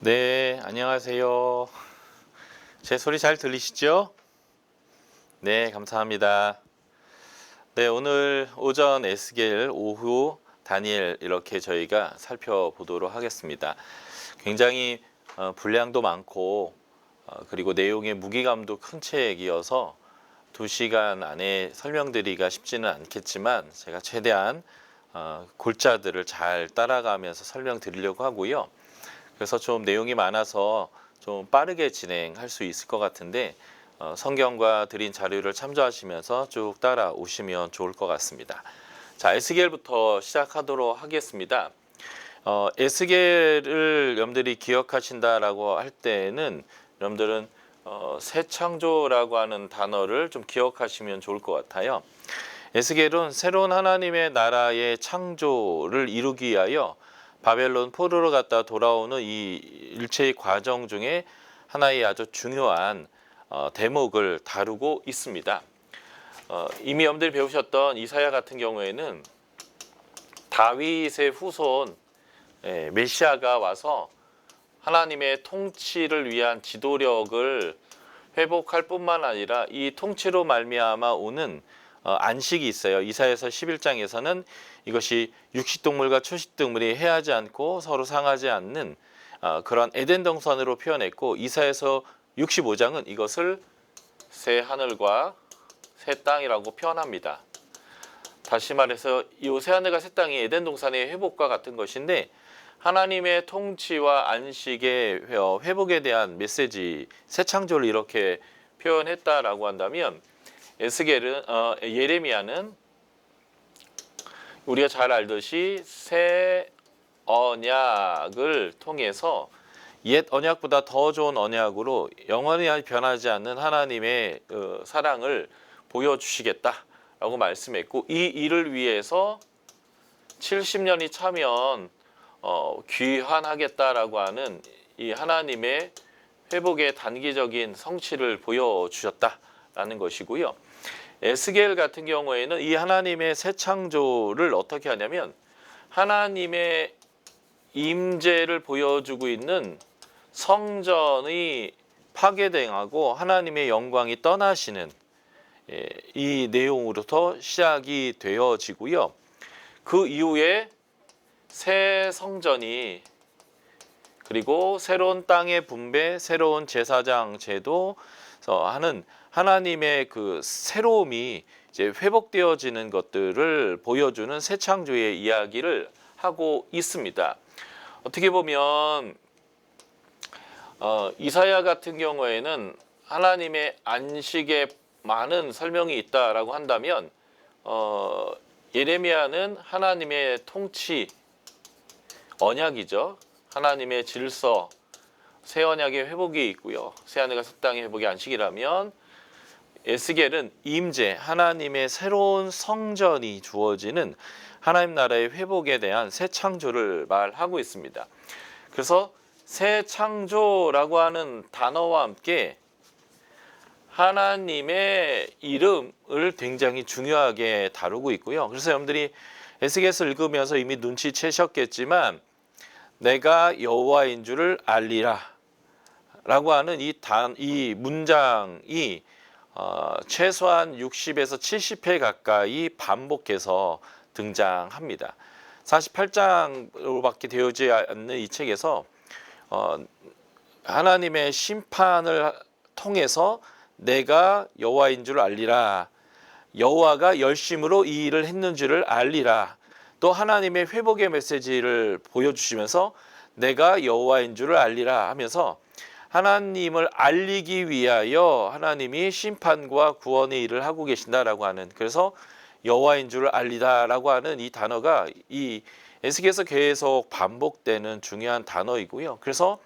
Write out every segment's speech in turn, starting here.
네, 안녕하세요. 제 소리 잘 들리시죠? 네, 감사합니다. 네, 오늘 오전 에스겔, 오후 다니엘 이렇게 저희가 살펴보도록 하겠습니다. 굉장히 분량도 많고 그리고 내용의 무게감도 큰 책이어서 2시간 안에 설명드리기가 쉽지는 않겠지만 제가 최대한 골자들을 잘 따라가면서 설명드리려고 하고요. 그래서 좀 내용이 많아서 좀 빠르게 진행할 수 있을 것 같은데 성경과 드린 자료를 참조하시면서 쭉 따라오시면 좋을 것 같습니다. 자, 에스겔부터 시작하도록 하겠습니다. 에스겔을 여러분들이 기억하신다라고 할 때는 여러분들은 새 창조라고 하는 단어를 좀 기억하시면 좋을 것 같아요. 에스겔은 새로운 하나님의 나라의 창조를 이루기 위하여 바벨론 포로로 갔다 돌아오는 이 일체의 과정 중에 하나의 아주 중요한 대목을 다루고 있습니다. 이미 여러분들이 배우셨던 이사야 같은 경우에는 다윗의 후손 메시아가 와서 하나님의 통치를 위한 지도력을 회복할 뿐만 아니라 이 통치로 말미암아 오는 안식이 있어요. 이사야서 11장에서는 이것이 육식동물과 초식동물이 해하지 않고 서로 상하지 않는 그런 에덴 동산으로 표현했고, 이사야서 65장은 이것을 새 하늘과 새 땅이라고 표현합니다. 다시 말해서 이 새 하늘과 새 땅이 에덴 동산의 회복과 같은 것인데, 하나님의 통치와 안식의 회복에 대한 메시지, 새 창조를 이렇게 표현했다라고 한다면, 에스겔은 예레미야는 우리가 잘 알듯이 새 언약을 통해서 옛 언약보다 더 좋은 언약으로 영원히 변하지 않는 하나님의 사랑을 보여주시겠다라고 말씀했고, 이 일을 위해서 70년이 차면 귀환하겠다라고 하는 이 하나님의 회복의 단기적인 성취를 보여주셨다라는 것이고요. 에스겔 같은 경우에는 이 하나님의 새 창조를 어떻게 하냐면, 하나님의 임재를 보여주고 있는 성전이 파괴당하고 하나님의 영광이 떠나시는 이 내용으로부터 시작이 되어지고요. 그 이후에 새 성전이, 그리고 새로운 땅의 분배, 새로운 제사장 제도 하는 하나님의 그 새로움이 이제 회복되어지는 것들을 보여주는 새 창조의 이야기를 하고 있습니다. 어떻게 보면 이사야 같은 경우에는 하나님의 안식에 많은 설명이 있다라고 한다면, 예레미야는 하나님의 통치 언약이죠. 하나님의 질서, 새 언약의 회복이 있고요. 새 하늘과 새 땅의 회복이 안식이라면, 에스겔은 임재, 하나님의 새로운 성전이 주어지는 하나님 나라의 회복에 대한 새 창조를 말하고 있습니다. 그래서 새 창조라고 하는 단어와 함께 하나님의 이름을 굉장히 중요하게 다루고 있고요. 그래서 여러분들이 에스겔을 읽으면서 이미 눈치채셨겠지만, 내가 여호와인 줄을 알리라 라고 하는 이 문장이 최소한 60에서 70회 가까이 반복해서 등장합니다. 48장으로밖에 되어지 않는 이 책에서 하나님의 심판을 통해서 내가 여호와인 줄 알리라, 여호와가 열심으로 이 일을 했는 줄을 알리라, 또 하나님의 회복의 메시지를 보여주시면서 내가 여호와인 줄을 알리라 하면서 하나님을 알리기 위하여 하나님이 심판과 구원의 일을 하고 계신다라고 하는, 그래서 여호와인 줄을 알리다라고 하는 이 단어가 이 에스겔에서 계속 반복되는 중요한 단어이고요. 그래서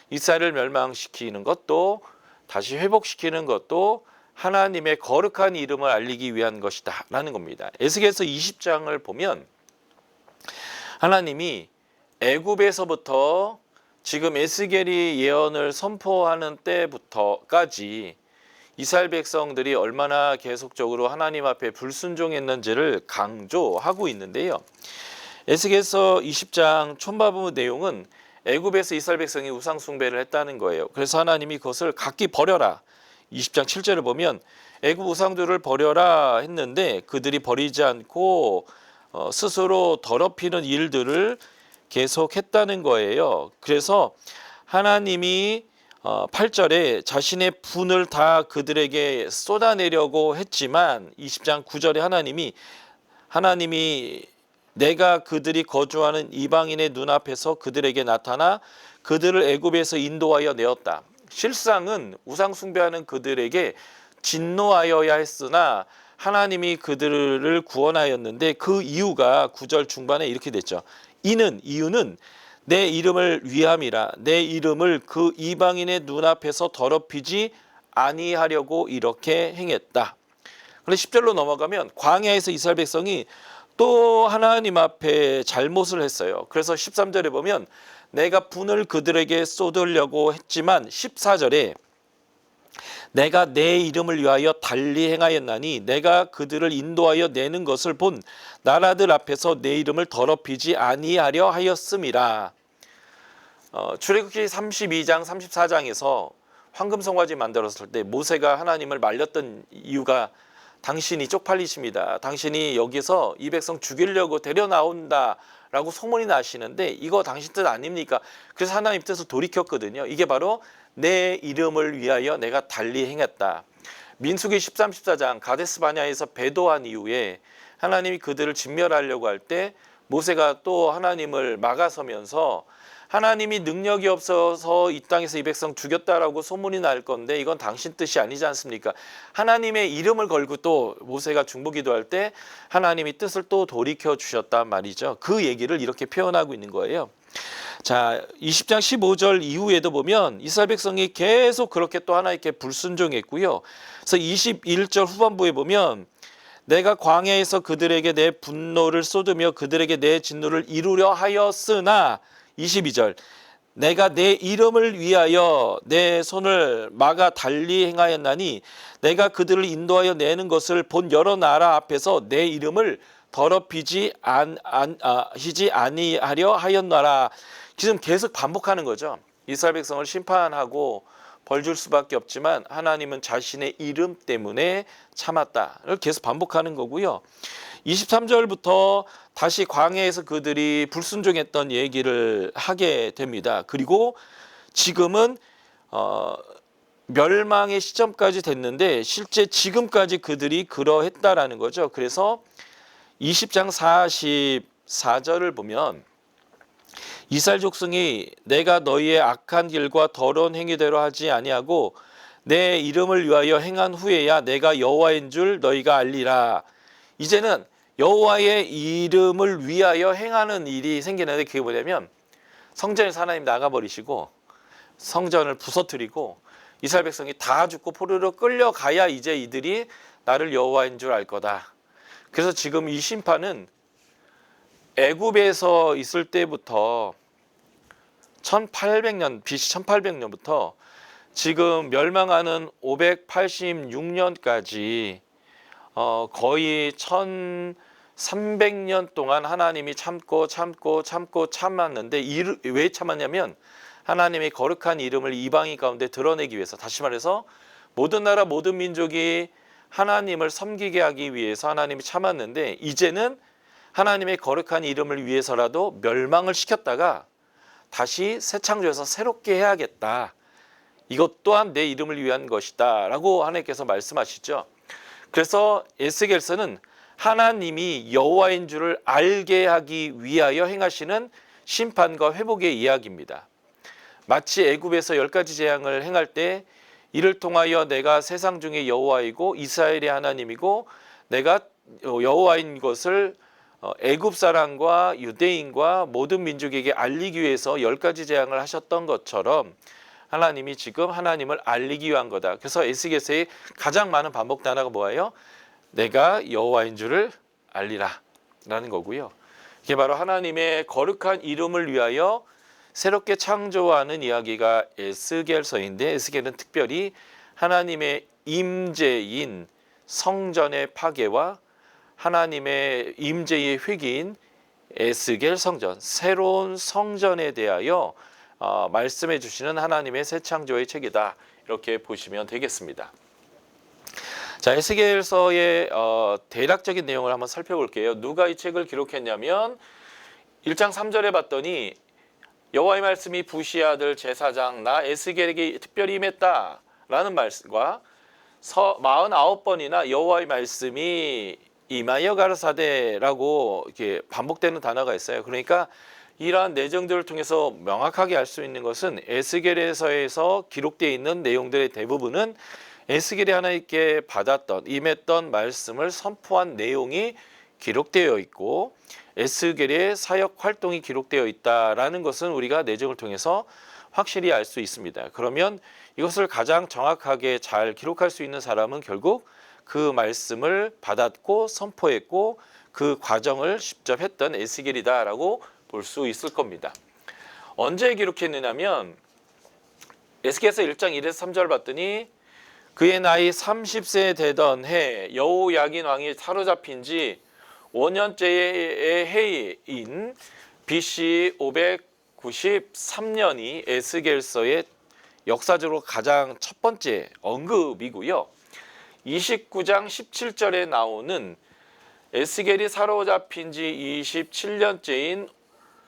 이스라엘을 멸망시키는 것도 다시 회복시키는 것도 하나님의 거룩한 이름을 알리기 위한 것이다 라는 겁니다. 에스겔에서 20장을 보면 하나님이 애굽에서부터 지금 에스겔이 예언을 선포하는 때부터까지 이스라엘 백성들이 얼마나 계속적으로 하나님 앞에 불순종했는지를 강조하고 있는데요. 에스겔서 20장 촌바부 내용은 애굽에서 이스라엘 백성이 우상 숭배를 했다는 거예요. 그래서 하나님이 그것을 각기 버려라. 20장 7절을 보면 애굽 우상들을 버려라 했는데 그들이 버리지 않고 스스로 더럽히는 일들을 계속했다는 거예요. 그래서 하나님이 8절에 자신의 분을 다 그들에게 쏟아내려고 했지만 20장 9절에 하나님이 내가 그들이 거주하는 이방인의 눈앞에서 그들에게 나타나 그들을 애굽에서 인도하여 내었다. 실상은 우상 숭배하는 그들에게 진노하여야 했으나 하나님이 그들을 구원하였는데 그 이유가 9절 중반에 이렇게 됐죠. 이유는 내 이름을 위함이라. 내 이름을 그 이방인의 눈앞에서 더럽히지 아니하려고 이렇게 행했다. 그런데 10절로 넘어가면 광야에서 이스라엘 백성이 또 하나님 앞에 잘못을 했어요. 그래서 13절에 보면 내가 분을 그들에게 쏟으려고 했지만 14절에 내가 내 이름을 위하여 달리 행하였나니 내가 그들을 인도하여 내는 것을 본 나라들 앞에서 내 이름을 더럽히지 아니하려 하였음이라. 출애굽기 32장 34장에서 황금송아지 만들었을 때 모세가 하나님을 말렸던 이유가 당신이 쪽팔리십니다. 당신이 여기서 이 백성 죽이려고 데려나온다라고 소문이 나시는데 이거 당신 뜻 아닙니까? 그래서 하나님 뜻을 돌이켰거든요. 이게 바로 내 이름을 위하여 내가 달리 행했다. 민수기 13, 14장 가데스 바냐에서 배도한 이후에 하나님이 그들을 진멸하려고 할 때 모세가 또 하나님을 막아서면서 하나님이 능력이 없어서 이 땅에서 이 백성 죽였다라고 소문이 날 건데 이건 당신 뜻이 아니지 않습니까? 하나님의 이름을 걸고 또 모세가 중보기도할 때 하나님이 뜻을 또 돌이켜 주셨단 말이죠. 그 얘기를 이렇게 표현하고 있는 거예요. 자, 20장 15절 이후에도 보면 이스라엘 백성이 계속 그렇게 또 하나님께 불순종했고요. 그래서 21절 후반부에 보면 내가 광야에서 그들에게 내 분노를 쏟으며 그들에게 내 진노를 이루려 하였으나 22절 내가 내 이름을 위하여 내 손을 막아 달리 행하였나니 내가 그들을 인도하여 내는 것을 본 여러 나라 앞에서 내 이름을 더럽히지 아니하려 하였나라. 지금 계속 반복하는 거죠. 이스라엘 백성을 심판하고 벌 줄 수밖에 없지만 하나님은 자신의 이름 때문에 참았다를 계속 반복하는 거고요. 23절부터 다시 광야에서 그들이 불순종했던 얘기를 하게 됩니다. 그리고 지금은 멸망의 시점까지 됐는데 실제 지금까지 그들이 그러했다라는 거죠. 그래서 20장 44절을 보면 이스라엘 족속이 내가 너희의 악한 길과 더러운 행위대로 하지 아니하고 내 이름을 위하여 행한 후에야 내가 여호와인 줄 너희가 알리라. 이제는 여호와의 이름을 위하여 행하는 일이 생기는데 그게 뭐냐면 성전에서 하나님 나가버리시고 성전을 부서뜨리고 이스라엘 백성이 다 죽고 포로로 끌려가야 이제 이들이 나를 여호와인 줄 알 거다. 그래서 지금 이 심판은 애굽에서 있을 때부터 1800년 BC 1800년부터 지금 멸망하는 586년까지 거의 1300년 동안 하나님이 참았는데 왜 참았냐면 하나님의 거룩한 이름을 이방인 가운데 드러내기 위해서, 다시 말해서 모든 나라 모든 민족이 하나님을 섬기게 하기 위해서 하나님이 참았는데 이제는 하나님의 거룩한 이름을 위해서라도 멸망을 시켰다가 다시 새 창조해서 새롭게 해야겠다. 이것 또한 내 이름을 위한 것이다 라고 하나님께서 말씀하시죠. 그래서 에스겔서는 하나님이 여호와인 줄을 알게 하기 위하여 행하시는 심판과 회복의 이야기입니다. 마치 애굽에서 10가지 재앙을 행할 때 이를 통하여 내가 세상 중에 여호와이고 이스라엘의 하나님이고 내가 여호와인 것을 애굽 사람과 유대인과 모든 민족에게 알리기 위해서 10가지 재앙을 하셨던 것처럼 하나님이 지금 하나님을 알리기 위한 거다. 그래서 에스겔서의 가장 많은 반복 단어가 뭐예요? 내가 여호와인 줄을 알리라 라는 거고요. 이게 바로 하나님의 거룩한 이름을 위하여 새롭게 창조하는 이야기가 에스겔서인데 에스겔은 특별히 하나님의 임재인 성전의 파괴와 하나님의 임재의 회기인 에스겔 성전, 새로운 성전에 대하여 말씀해 주시는 하나님의 새 창조의 책이다. 이렇게 보시면 되겠습니다. 자, 에스겔서의 대략적인 내용을 한번 살펴볼게요. 누가 이 책을 기록했냐면 1장 3절에 봤더니 여호와의 말씀이 부시 아들 제사장 나 에스겔에게 특별히 임했다 라는 말씀과 49번이나 여호와의 말씀이 임하여 가라사대라고 이렇게 반복되는 단어가 있어요. 그러니까 이러한 내정들을 통해서 명확하게 알 수 있는 것은 에스겔에서에서 기록되어 있는 내용들의 대부분은 에스겔이 하나님께 받았던 임했던 말씀을 선포한 내용이 기록되어 있고 에스겔의 사역 활동이 기록되어 있다라는 것은 우리가 내정을 통해서 확실히 알 수 있습니다. 그러면 이것을 가장 정확하게 잘 기록할 수 있는 사람은 결국 그 말씀을 받았고 선포했고 그 과정을 직접 했던 에스겔이다라고 볼 수 있을 겁니다. 언제 기록했느냐면 에스겔서 1장 1에서 3절 봤더니 그의 나이 30세 되던 해 여호야긴 왕이 사로잡힌 지 5년째의 해인 BC 593년이 에스겔서의 역사적으로 가장 첫 번째 언급이고요. 29장 17절에 나오는 에스겔이 사로잡힌 지 27년째인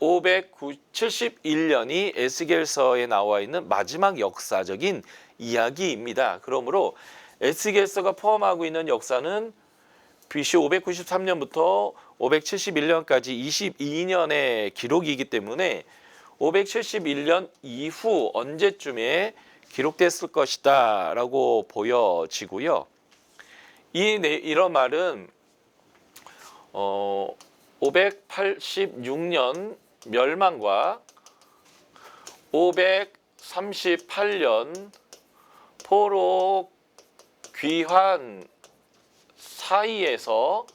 571년이 에스겔서에 나와 있는 마지막 역사적인 이야기입니다. 그러므로 에스겔서가 포함하고 있는 역사는 BC 593년부터 571년까지 22년의 기록이기 때문에 571년 이후 언제쯤에 기록됐을 것이다 라고 보여지고요. 이런 말은 586년 멸망과 538년 포로 귀환 사이에서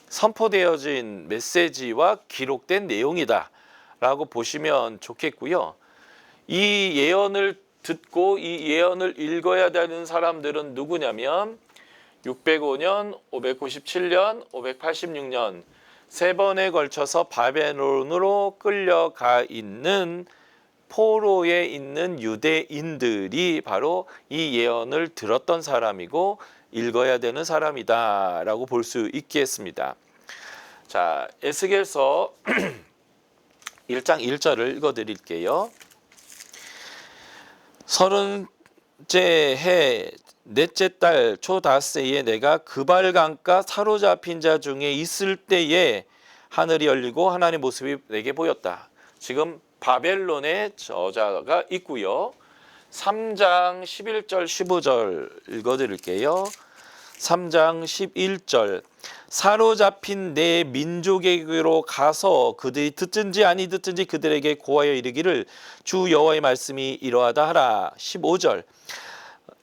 선포되어진 메시지와 기록된 내용이다 라고 보시면 좋겠고요. 이 예언을 듣고 이 예언을 읽어야 되는 사람들은 누구냐면 605년, 597년, 586년 세 번에 걸쳐서 바벨론으로 끌려가 있는 포로에 있는 유대인들이 바로 이 예언을 들었던 사람이고 읽어야 되는 사람이다 라고 볼 수 있겠습니다. 자, 에스겔서 1장 1절을 읽어드릴게요. 30째 해 넷째 달 초닷새에 내가 그발강가 사로잡힌 자 중에 있을 때에 하늘이 열리고 하나님의 모습이 내게 보였다. 지금 바벨론의 저자가 있고요. 3장 11절 15절 읽어드릴게요. 3장 11절 사로잡힌 내 민족에게로 가서 그들이 듣든지 아니 듣든지 그들에게 고하여 이르기를 주 여호와의 말씀이 이러하다 하라. 15절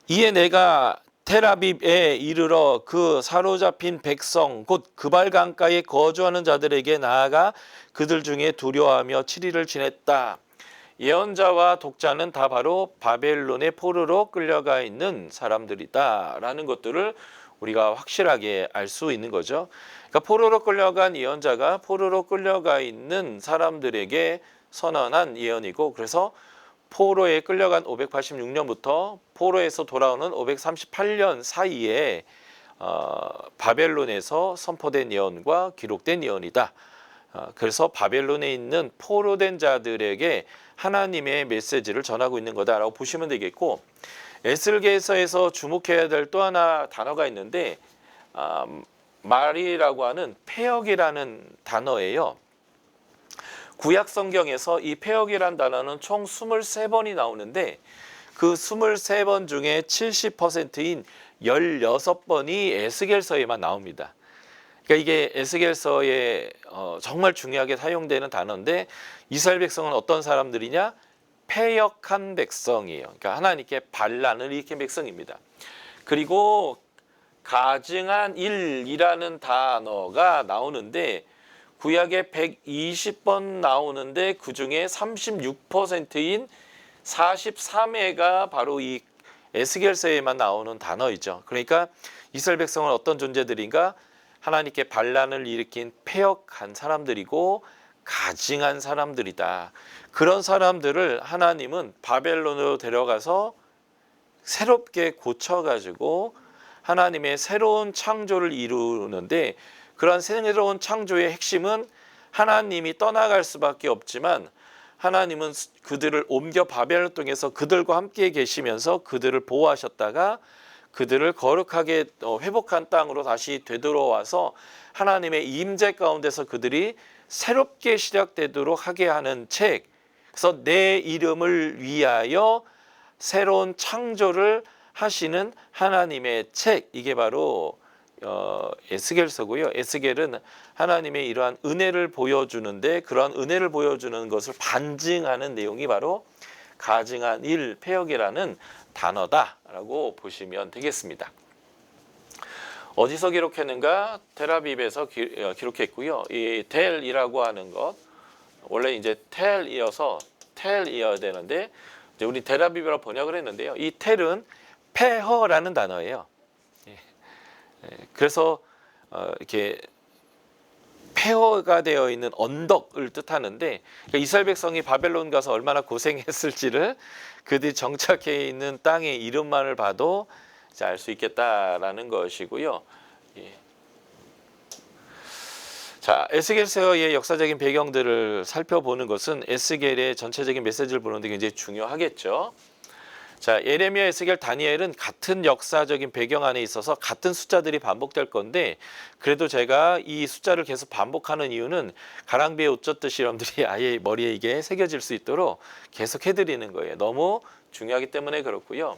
이에 내가 텔아빕에 이르러 그 사로잡힌 백성 곧 그발강가에 거주하는 자들에게 나아가 그들 중에 두려워하며 7일을 지냈다. 예언자와 독자는 다 바로 바벨론의 포로로 끌려가 있는 사람들이다 라는 것들을 우리가 확실하게 알 수 있는 거죠. 그러니까 포로로 끌려간 예언자가 포로로 끌려가 있는 사람들에게 선언한 예언이고, 그래서 포로에 끌려간 586년부터 포로에서 돌아오는 538년 사이에 바벨론에서 선포된 예언과 기록된 예언이다. 그래서 바벨론에 있는 포로된 자들에게 하나님의 메시지를 전하고 있는 거다라고 보시면 되겠고, 에스겔서에서 주목해야 될 또 하나 단어가 있는데 말이라고 하는 폐역이라는 단어예요. 구약 성경에서 이 폐역이라는 단어는 총 23번이 나오는데 그 23번 중에 70%인 16번이 에스겔서에만 나옵니다. 그러니까 이게 에스겔서에 정말 중요하게 사용되는 단어인데, 이스라엘 백성은 어떤 사람들이냐? 패역한 백성이에요. 그러니까 하나님께 반란을 일으킨 백성입니다. 그리고 가증한 일이라는 단어가 나오는데 구약에 120번 나오는데 그중에 36%인 43회가 바로 이 에스겔서에만 나오는 단어이죠. 그러니까 이스라엘 백성은 어떤 존재들인가? 하나님께 반란을 일으킨 패역한 사람들이고 가증한 사람들이다. 그런 사람들을 하나님은 바벨론으로 데려가서 새롭게 고쳐가지고 하나님의 새로운 창조를 이루는데, 그런 새로운 창조의 핵심은 하나님이 떠나갈 수밖에 없지만 하나님은 그들을 옮겨 바벨론 땅에서 그들과 함께 계시면서 그들을 보호하셨다가 그들을 거룩하게 회복한 땅으로 다시 되돌아와서 하나님의 임재 가운데서 그들이 새롭게 시작되도록 하게 하는 책. 그래서 내 이름을 위하여 새로운 창조를 하시는 하나님의 책, 이게 바로 에스겔서고요. 에스겔은 하나님의 이러한 은혜를 보여주는데, 그러한 은혜를 보여주는 것을 반증하는 내용이 바로 가증한 일, 폐역이라는 단어다라고 보시면 되겠습니다. 어디서 기록했는가? 텔아비브에서 기록했고요. 이 텔이라고 하는 것, 원래 이제 텔이어서 텔이어야 되는데 이제 우리 텔아비브라 번역을 했는데요. 이 텔은 폐허라는 단어예요. 그래서 이렇게 폐허가 되어 있는 언덕을 뜻하는데, 그러니까 이스라엘 백성이 바벨론 가서 얼마나 고생했을지를 그들이 정착해 있는 땅의 이름만을 봐도 알 수 있겠다라는 것이고요. 예. 자, 에스겔서의 역사적인 배경들을 살펴보는 것은 에스겔의 전체적인 메시지를 보는데 굉장히 중요하겠죠. 자, 예레미야, 에스겔, 다니엘은 같은 역사적인 배경 안에 있어서 같은 숫자들이 반복될 건데, 그래도 제가 이 숫자를 계속 반복하는 이유는 가랑비에 옷 젖듯이 여러분들이 아예 머리에 이게 새겨질 수 있도록 계속 해드리는 거예요. 너무 중요하기 때문에 그렇고요.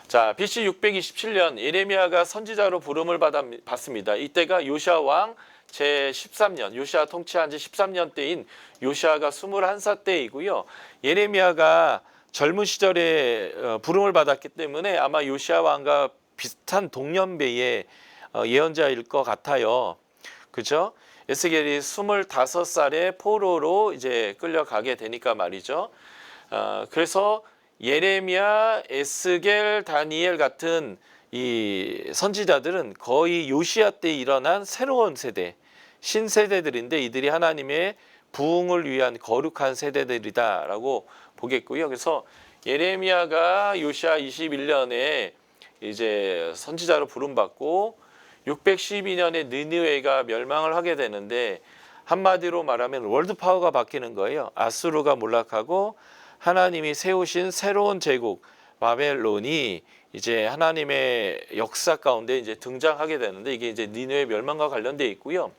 자, BC 627년 예레미야가 선지자로 부름을 받습니다. 이때가 요시아 왕 제13년, 요시아 통치한 지 13년 때인 요시아가 21살 때이고요. 예레미야가 젊은 시절에 부름을 받았기 때문에 아마 요시아 왕과 비슷한 동년배의 예언자일 것 같아요. 그죠? 에스겔이 25살에 포로로 이제 끌려가게 되니까 말이죠. 그래서 예레미야, 에스겔, 다니엘 같은 이 선지자들은 거의 요시아 때 일어난 새로운 세대, 신세대들인데 이들이 하나님의 부흥을 위한 거룩한 세대들이다라고 보겠고요. 그래서 예레미야가 요시아 21년에 이제 선지자로 부름받고 612년에 느느웨가 멸망을 하게 되는데, 한마디로 말하면 월드 파워가 바뀌는 거예요. 아수르가 몰락하고 하나님이 세우신 새로운 제국 바벨론이 이제 하나님의 역사 가운데 이제 등장하게 되는데, 이게 이제 니느웨 멸망과 관련되어 있고요.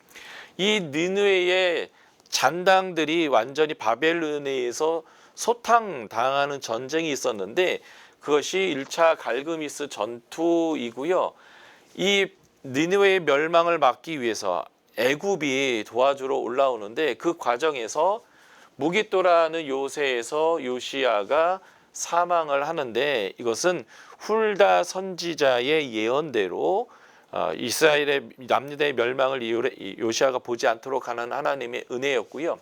이 니느웨의 잔당들이 완전히 바벨론에 의해서 소탕당하는 전쟁이 있었는데, 그것이 1차 갈그미스 전투이고요. 이 니느웨의 멸망을 막기 위해서 애굽이 도와주러 올라오는데, 그 과정에서 무깃도라는 요새에서 요시아가 사망을 하는데, 이것은 훌다 선지자의 예언대로 이스라엘의 남유다의 멸망을 요시아가 보지 않도록 하는 하나님의 은혜였고요.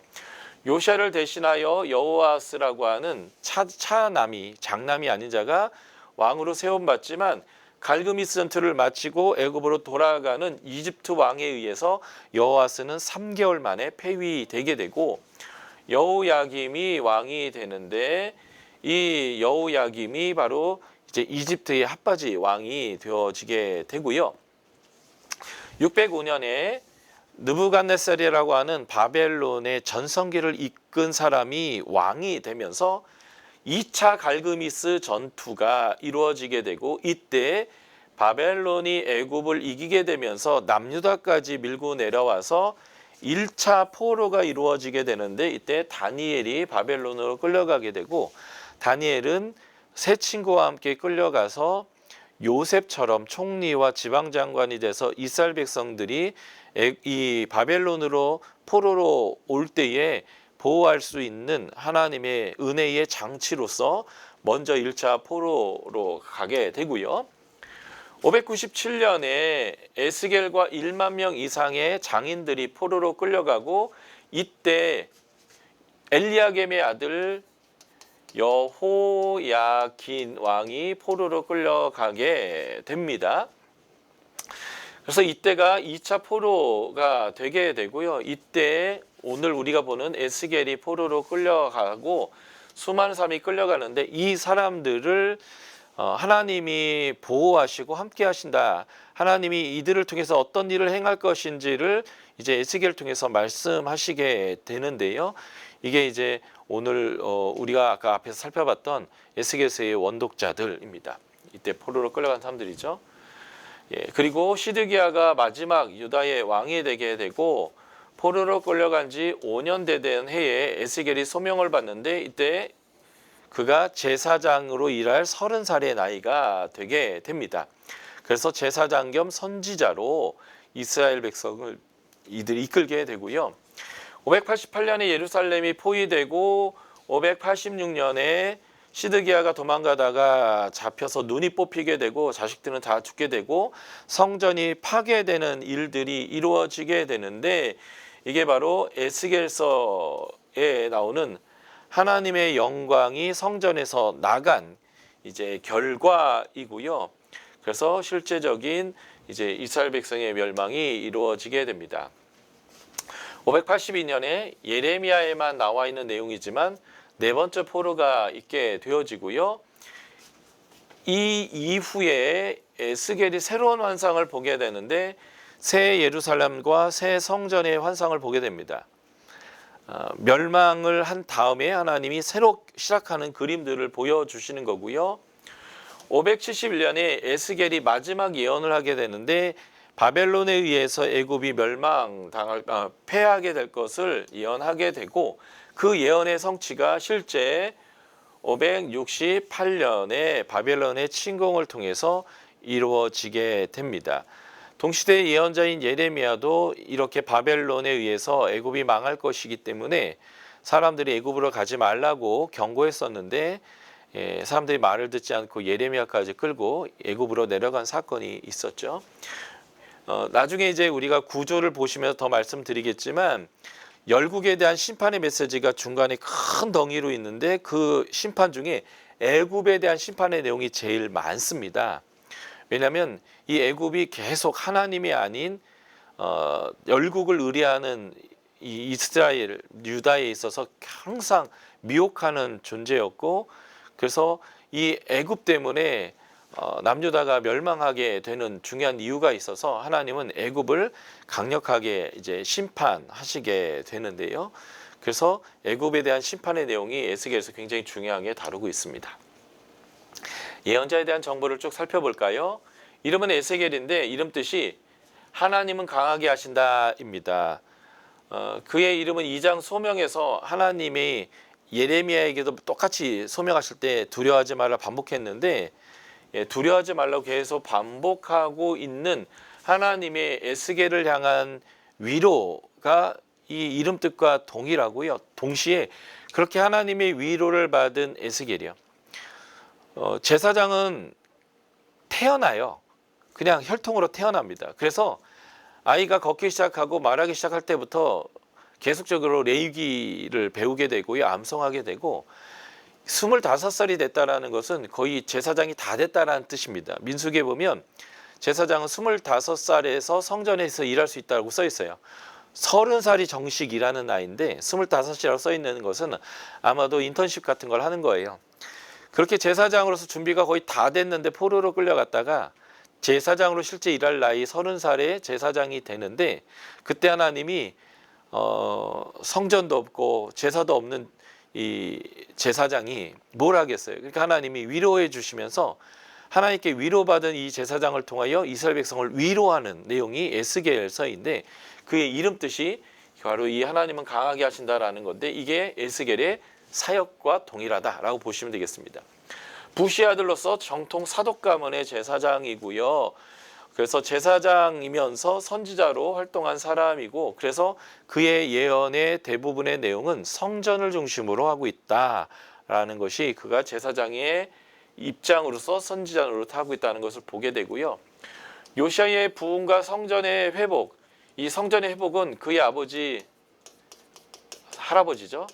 요시아를 대신하여 여호아스라고 하는 장남이 아닌 자가 왕으로 세움받지만, 갈그미스 전투를 마치고 애굽으로 돌아가는 이집트 왕에 의해서 여호아스는 3개월 만에 폐위되게 되고, 여호야김이 왕이 되는데, 이 여호야김이 바로 이제 이집트의 핫바지 왕이 되어지게 되고요. 605년에 느부갓네살이라고 하는 바벨론의 전성기를 이끈 사람이 왕이 되면서 2차 갈그미스 전투가 이루어지게 되고, 이때 바벨론이 애굽을 이기게 되면서 남유다까지 밀고 내려와서 1차 포로가 이루어지게 되는데, 이때 다니엘이 바벨론으로 끌려가게 되고, 다니엘은 세 친구와 함께 끌려가서 요셉처럼 총리와 지방장관이 돼서 이스라엘 백성들이 이 바벨론으로 포로로 올 때에 보호할 수 있는 하나님의 은혜의 장치로서 먼저 1차 포로로 가게 되고요. 597년에 에스겔과 1만 명 이상의 장인들이 포로로 끌려가고, 이때 엘리야겜의 아들 여호야긴 왕이 포로로 끌려가게 됩니다. 그래서 이때가 2차 포로가 되게 되고요. 이때 오늘 우리가 보는 에스겔이 포로로 끌려가고 수많은 사람이 끌려가는데 이 사람들을 하나님이 보호하시고 함께 하신다. 하나님이 이들을 통해서 어떤 일을 행할 것인지를 이제 에스겔을 통해서 말씀하시게 되는데요. 이게 이제 오늘 우리가 아까 앞에서 살펴봤던 에스겔서의 원독자들입니다. 이때 포로로 끌려간 사람들이죠. 예, 그리고 시드기야가 마지막 유다의 왕이 되게 되고 포로로 끌려간 지 5년 되던 해에 에스겔이 소명을 받는데 이때 그가 제사장으로 일할 30살의 나이가 되게 됩니다. 그래서 제사장 겸 선지자로 이스라엘 백성을 이들이 이끌게 되고요. 588년에 예루살렘이 포위되고 586년에 시드기야가 도망가다가 잡혀서 눈이 뽑히게 되고 자식들은 다 죽게 되고 성전이 파괴되는 일들이 이루어지게 되는데 이게 바로 에스겔서에 나오는 하나님의 영광이 성전에서 나간 이제 결과이고요. 그래서 실제적인 이제 이스라엘 백성의 멸망이 이루어지게 됩니다. 582년에 예레미야에만 나와 있는 내용이지만 네 번째 포로가 있게 되어지고요. 이 이후에 에스겔이 새로운 환상을 보게 되는데 새 예루살렘과 새 성전의 환상을 보게 됩니다. 멸망을 한 다음에 하나님이 새로 시작하는 그림들을 보여주시는 거고요. 571년에 에스겔이 마지막 예언을 하게 되는데 바벨론에 의해서 애굽이 패하게 될 것을 예언하게 되고 그 예언의 성취가 실제 568년에 바벨론의 침공을 통해서 이루어지게 됩니다. 동시대 예언자인 예레미야도 이렇게 바벨론에 의해서 애굽이 망할 것이기 때문에 사람들이 애굽으로 가지 말라고 경고했었는데 사람들이 말을 듣지 않고 예레미야까지 끌고 애굽으로 내려간 사건이 있었죠. 나중에 이제 우리가 구조를 보시면서 더 말씀드리겠지만 열국에 대한 심판의 메시지가 중간에 큰 덩이로 있는데 그 심판 중에 애굽에 대한 심판의 내용이 제일 많습니다. 왜냐하면 이 애굽이 계속 하나님이 아닌 열국을 의뢰하는 이 이스라엘, 유다에 있어서 항상 미혹하는 존재였고 그래서 이 애굽 때문에 남유다가 멸망하게 되는 중요한 이유가 있어서 하나님은 애굽을 강력하게 이제 심판하시게 되는데요. 그래서 애굽에 대한 심판의 내용이 에스겔에서 굉장히 중요하게 다루고 있습니다. 예언자에 대한 정보를 쭉 살펴볼까요? 이름은 에스겔인데 이름 뜻이 하나님은 강하게 하신다입니다. 그의 이름은 2장 소명에서 하나님이 예레미야에게도 똑같이 소명하실 때 두려워하지 말라 반복했는데 두려워하지 말라고 계속 반복하고 있는 하나님의 에스겔을 향한 위로가 이 이름 뜻과 동일하고요. 동시에 그렇게 하나님의 위로를 받은 에스겔이요. 제사장은 태어나요. 그냥 혈통으로 태어납니다. 그래서 아이가 걷기 시작하고 말하기 시작할 때부터 계속적으로 레위기를 배우게 되고요. 암송하게 되고 25살이 됐다라는 것은 거의 제사장이 다 됐다라는 뜻입니다. 민수기에 보면 제사장은 25살에서 성전에서 일할 수 있다고 써 있어요. 30살이 정식 일하는 나이인데 25이라고 써 있는 것은 아마도 인턴십 같은 걸 하는 거예요. 그렇게 제사장으로서 준비가 거의 다 됐는데 포로로 끌려갔다가 제사장으로 실제 일할 나이 30살에 제사장이 되는데 그때 하나님이 성전도 없고 제사도 없는 이 제사장이 뭘 하겠어요. 그러니까 하나님이 위로해 주시면서 하나님께 위로받은 이 제사장을 통하여 이스라엘 백성을 위로하는 내용이 에스겔서인데 그의 이름 뜻이 바로 이 하나님은 강하게 하신다라는 건데 이게 에스겔의 사역과 동일하다라고 보시면 되겠습니다. 부시 아들로서 정통 사독 가문의 제사장이고요. 그래서 제사장이면서 선지자로 활동한 사람이고 그래서 그의 예언의 대부분의 내용은 성전을 중심으로 하고 있다라는 것이 그가 제사장의 입장으로서 선지자로 하고 있다는 것을 보게 되고요. 요시아의 부흥과 성전의 회복, 이 성전의 회복은 그의 아버지 할아버지죠.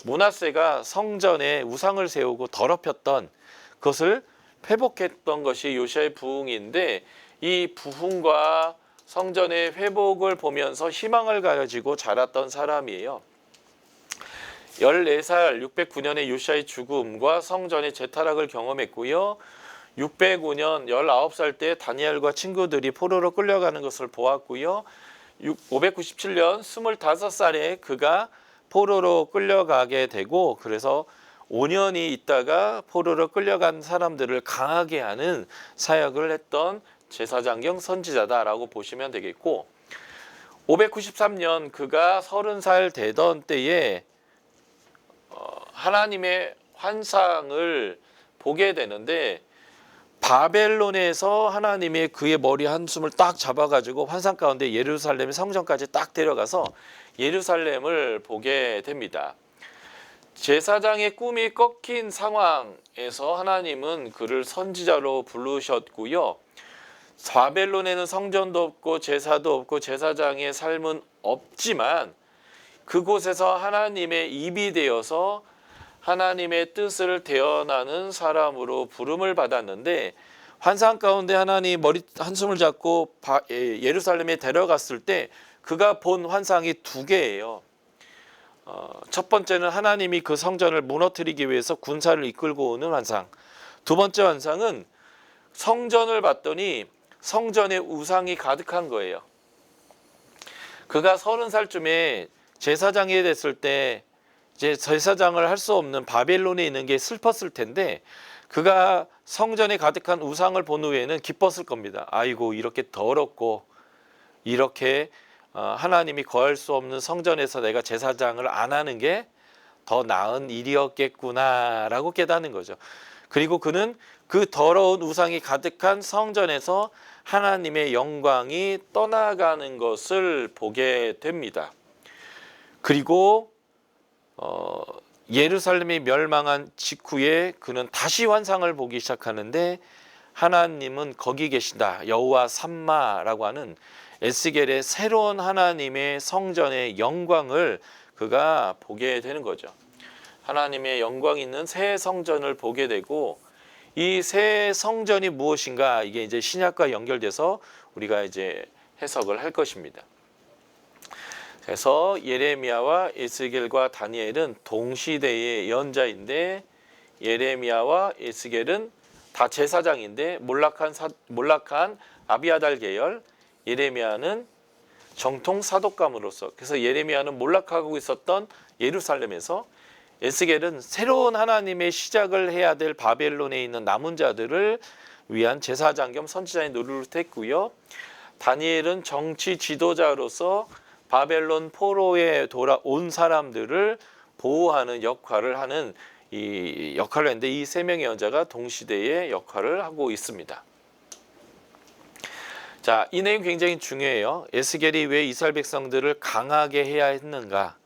므낫세가 성전에 우상을 세우고 더럽혔던 그것을 회복했던 것이 요시아의 부흥인데 이 부흥과 성전의 회복을 보면서 희망을 가지고 자랐던 사람이에요. 14살 609년의 요시아의 죽음과 성전의 재타락을 경험했고요. 605년 19살 때 다니엘과 친구들이 포로로 끌려가는 것을 보았고요. 597년 25살에 그가 포로로 끌려가게 되고, 그래서 5년이 있다가 포로로 끌려간 사람들을 강하게 하는 사역을 했던 제사장 겸 선지자다라고 보시면 되겠고, 593년 그가 30살 되던 때에 하나님의 환상을 보게 되는데, 바벨론에서 하나님이 그의 머리 한숨을 딱 잡아가지고 환상 가운데 예루살렘의 성전까지 딱 데려가서 예루살렘을 보게 됩니다. 제사장의 꿈이 꺾인 상황에서 하나님은 그를 선지자로 부르셨고요. 바벨론에는 성전도 없고 제사도 없고 제사장의 삶은 없지만 그곳에서 하나님의 입이 되어서 하나님의 뜻을 대언하는 사람으로 부름을 받았는데, 환상 가운데 하나님 머리 한숨을 잡고 예루살렘에 데려갔을 때 그가 본 환상이 두 개예요. 첫 번째는 하나님이 그 성전을 무너뜨리기 위해서 군사를 이끌고 오는 환상. 두 번째 환상은 성전을 봤더니 성전에 우상이 가득한 거예요. 그가 30살쯤에 제사장이 됐을 때 이제 제사장을 할 수 없는 바벨론에 있는 게 슬펐을 텐데, 그가 성전에 가득한 우상을 본 후에는 기뻤을 겁니다. 아이고, 이렇게 더럽고 이렇게 하나님이 거할 수 없는 성전에서 내가 제사장을 안 하는 게 더 나은 일이었겠구나라고 깨닫는 거죠. 그리고 그는 그 더러운 우상이 가득한 성전에서 하나님의 영광이 떠나가는 것을 보게 됩니다. 그리고 예루살렘이 멸망한 직후에 그는 다시 환상을 보기 시작하는데, 하나님은 거기 계신다, 여호와 삼마라고 하는 에스겔의 새로운 하나님의 성전의 영광을 그가 보게 되는 거죠. 하나님의 영광이 있는 새 성전을 보게 되고, 이 새 성전이 무엇인가, 이게 이제 신약과 연결돼서 우리가 이제 해석을 할 것입니다. 그래서 예레미야와 에스겔과 다니엘은 동시대의 예언자인데, 예레미야와 에스겔은 다 제사장인데 몰락한 아비아달 계열, 예레미야는 정통 사독감으로서, 그래서 예레미야는 몰락하고 있었던 예루살렘에서, 에스겔은 새로운 하나님의 시작을 해야 될 바벨론에 있는 남은 자들을 위한 제사장 겸 선지자의 노릇했고요. 다니엘은 정치 지도자로서 바벨론 포로에 돌아온 사람들을 보호하는 역할을 하는 이 역할을 했는데, 이 세 명의 예언자가 동시대의 역할을 하고 있습니다. 자, 이 내용 굉장히 중요해요. 에스겔이 왜 이스라엘 백성들을 강하게 해야 했는가?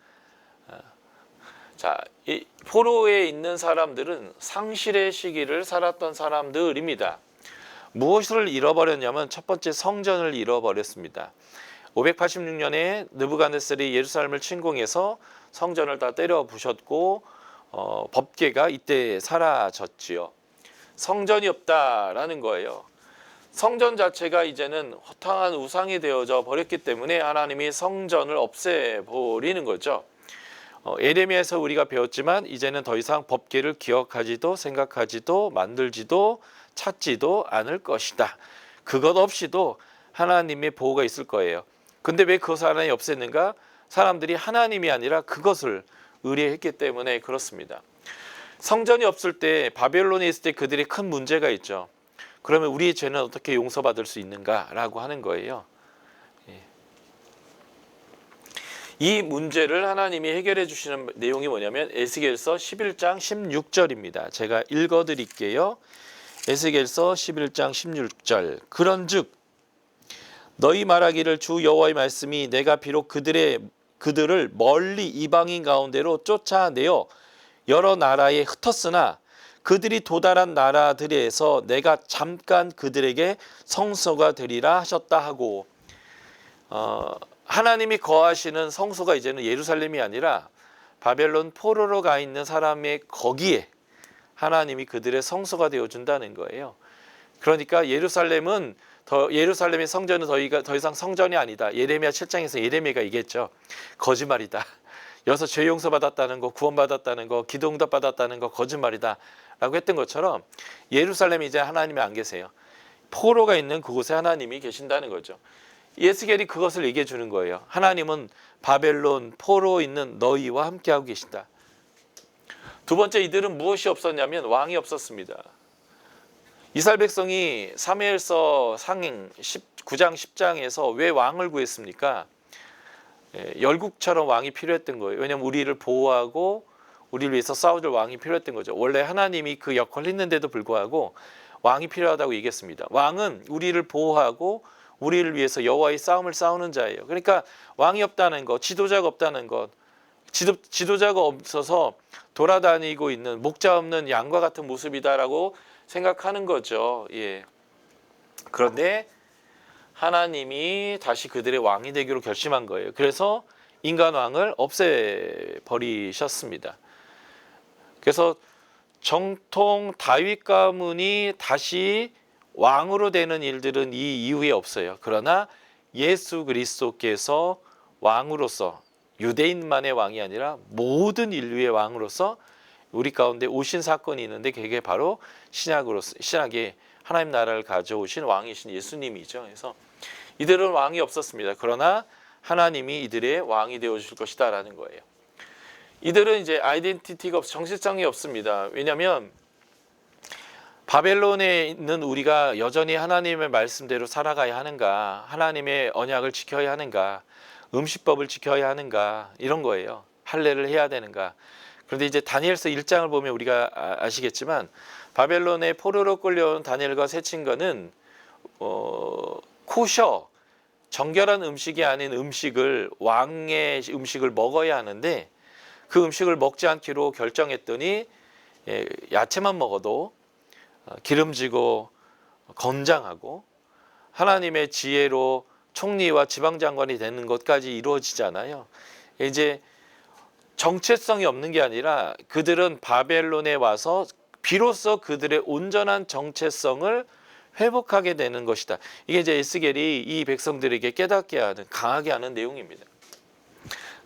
자, 이 포로에 있는 사람들은 상실의 시기를 살았던 사람들입니다. 무엇을 잃어버렸냐면 첫 번째 성전을 잃어버렸습니다. 586년에 느부갓네살이 예루살렘을 침공해서 성전을 다 때려 부셨고 법궤가 이때 사라졌지요. 성전이 없다라는 거예요. 성전 자체가 이제는 허탕한 우상이 되어져 버렸기 때문에 하나님이 성전을 없애버리는 거죠. 예레미야에서 우리가 배웠지만 이제는 더 이상 법궤를 기억하지도 생각하지도 만들지도 찾지도 않을 것이다. 그것 없이도 하나님의 보호가 있을 거예요. 근데 왜 그것을 하나님이 없앴는가? 사람들이 하나님이 아니라 그것을 의뢰했기 때문에 그렇습니다. 성전이 없을 때, 바벨론에 있을 때 그들이 큰 문제가 있죠. 그러면 우리의 죄는 어떻게 용서받을 수 있는가라고 하는 거예요. 이 문제를 하나님이 해결해 주시는 내용이 뭐냐면 에스겔서 11장 16절입니다. 제가 읽어드릴게요. 에스겔서 11장 16절. 그런즉 너희 말하기를 주 여호와의 말씀이 내가 비록 그들을 멀리 이방인 가운데로 쫓아내어 여러 나라에 흩었으나 그들이 도달한 나라들에서 내가 잠깐 그들에게 성소가 되리라 하셨다 하고, 하나님이 거하시는 성소가 이제는 예루살렘이 아니라 바벨론 포로로 가 있는 사람의 거기에 하나님이 그들의 성소가 되어준다는 거예요. 그러니까 예루살렘의 성전은 더 이상 성전이 아니다. 예레미야 7장에서 예레미야가 얘기했죠. 거짓말이다. 여기서 죄 용서 받았다는 거, 구원 받았다는 거, 기도 응답 받았다는 거 거짓말이다 라고 했던 것처럼 예루살렘이 이제 하나님이 안 계세요. 포로가 있는 그곳에 하나님이 계신다는 거죠. 에스겔이 그것을 얘기해 주는 거예요. 하나님은 바벨론 포로 있는 너희와 함께하고 계신다. 두 번째, 이들은 무엇이 없었냐면 왕이 없었습니다. 이스라엘 백성이 사무엘서 상행 9장 10장에서 왜 왕을 구했습니까? 열국처럼 왕이 필요했던 거예요. 왜냐하면 우리를 보호하고 우리를 위해서 싸워줄 왕이 필요했던 거죠. 원래 하나님이 그 역할을 했는데도 불구하고 왕이 필요하다고 얘기했습니다. 왕은 우리를 보호하고 우리를 위해서 여호와의 싸움을 싸우는 자예요. 그러니까 왕이 없다는 것, 지도자가 없다는 것, 지도자가 없어서 돌아다니고 있는 목자 없는 양과 같은 모습이다라고 생각하는 거죠. 예. 그런데 하나님이 다시 그들의 왕이 되기로 결심한 거예요. 그래서 인간 왕을 없애버리셨습니다. 그래서 정통 다윗 가문이 다시 왕으로 되는 일들은 이 이후에 없어요. 그러나 예수 그리스도께서 왕으로서 유대인만의 왕이 아니라 모든 인류의 왕으로서 우리 가운데 오신 사건이 있는데 그게 바로 신약에 하나님 나라를 가져오신 왕이신 예수님이죠. 그래서 이들은 왕이 없었습니다. 그러나 하나님이 이들의 왕이 되어줄 것이다 라는 거예요. 이들은 이제 아이덴티티가 정체성이 없습니다. 왜냐하면 바벨론에 있는 우리가 여전히 하나님의 말씀대로 살아가야 하는가, 하나님의 언약을 지켜야 하는가, 음식법을 지켜야 하는가, 이런 거예요. 할례를 해야 되는가. 그런데 이제 다니엘서 1장을 보면 우리가 아시겠지만 바벨론의 포로로 끌려온 다니엘과 세 친구는 코셔, 정결한 음식이 아닌 음식을, 왕의 음식을 먹어야 하는데 그 음식을 먹지 않기로 결정했더니 야채만 먹어도 기름지고 건장하고 하나님의 지혜로 총리와 지방장관이 되는 것까지 이루어지잖아요. 이제 정체성이 없는 게 아니라 그들은 바벨론에 와서 비로소 그들의 온전한 정체성을 회복하게 되는 것이다. 이게 이제 에스겔이 이 백성들에게 깨닫게 하는, 강하게 하는 내용입니다.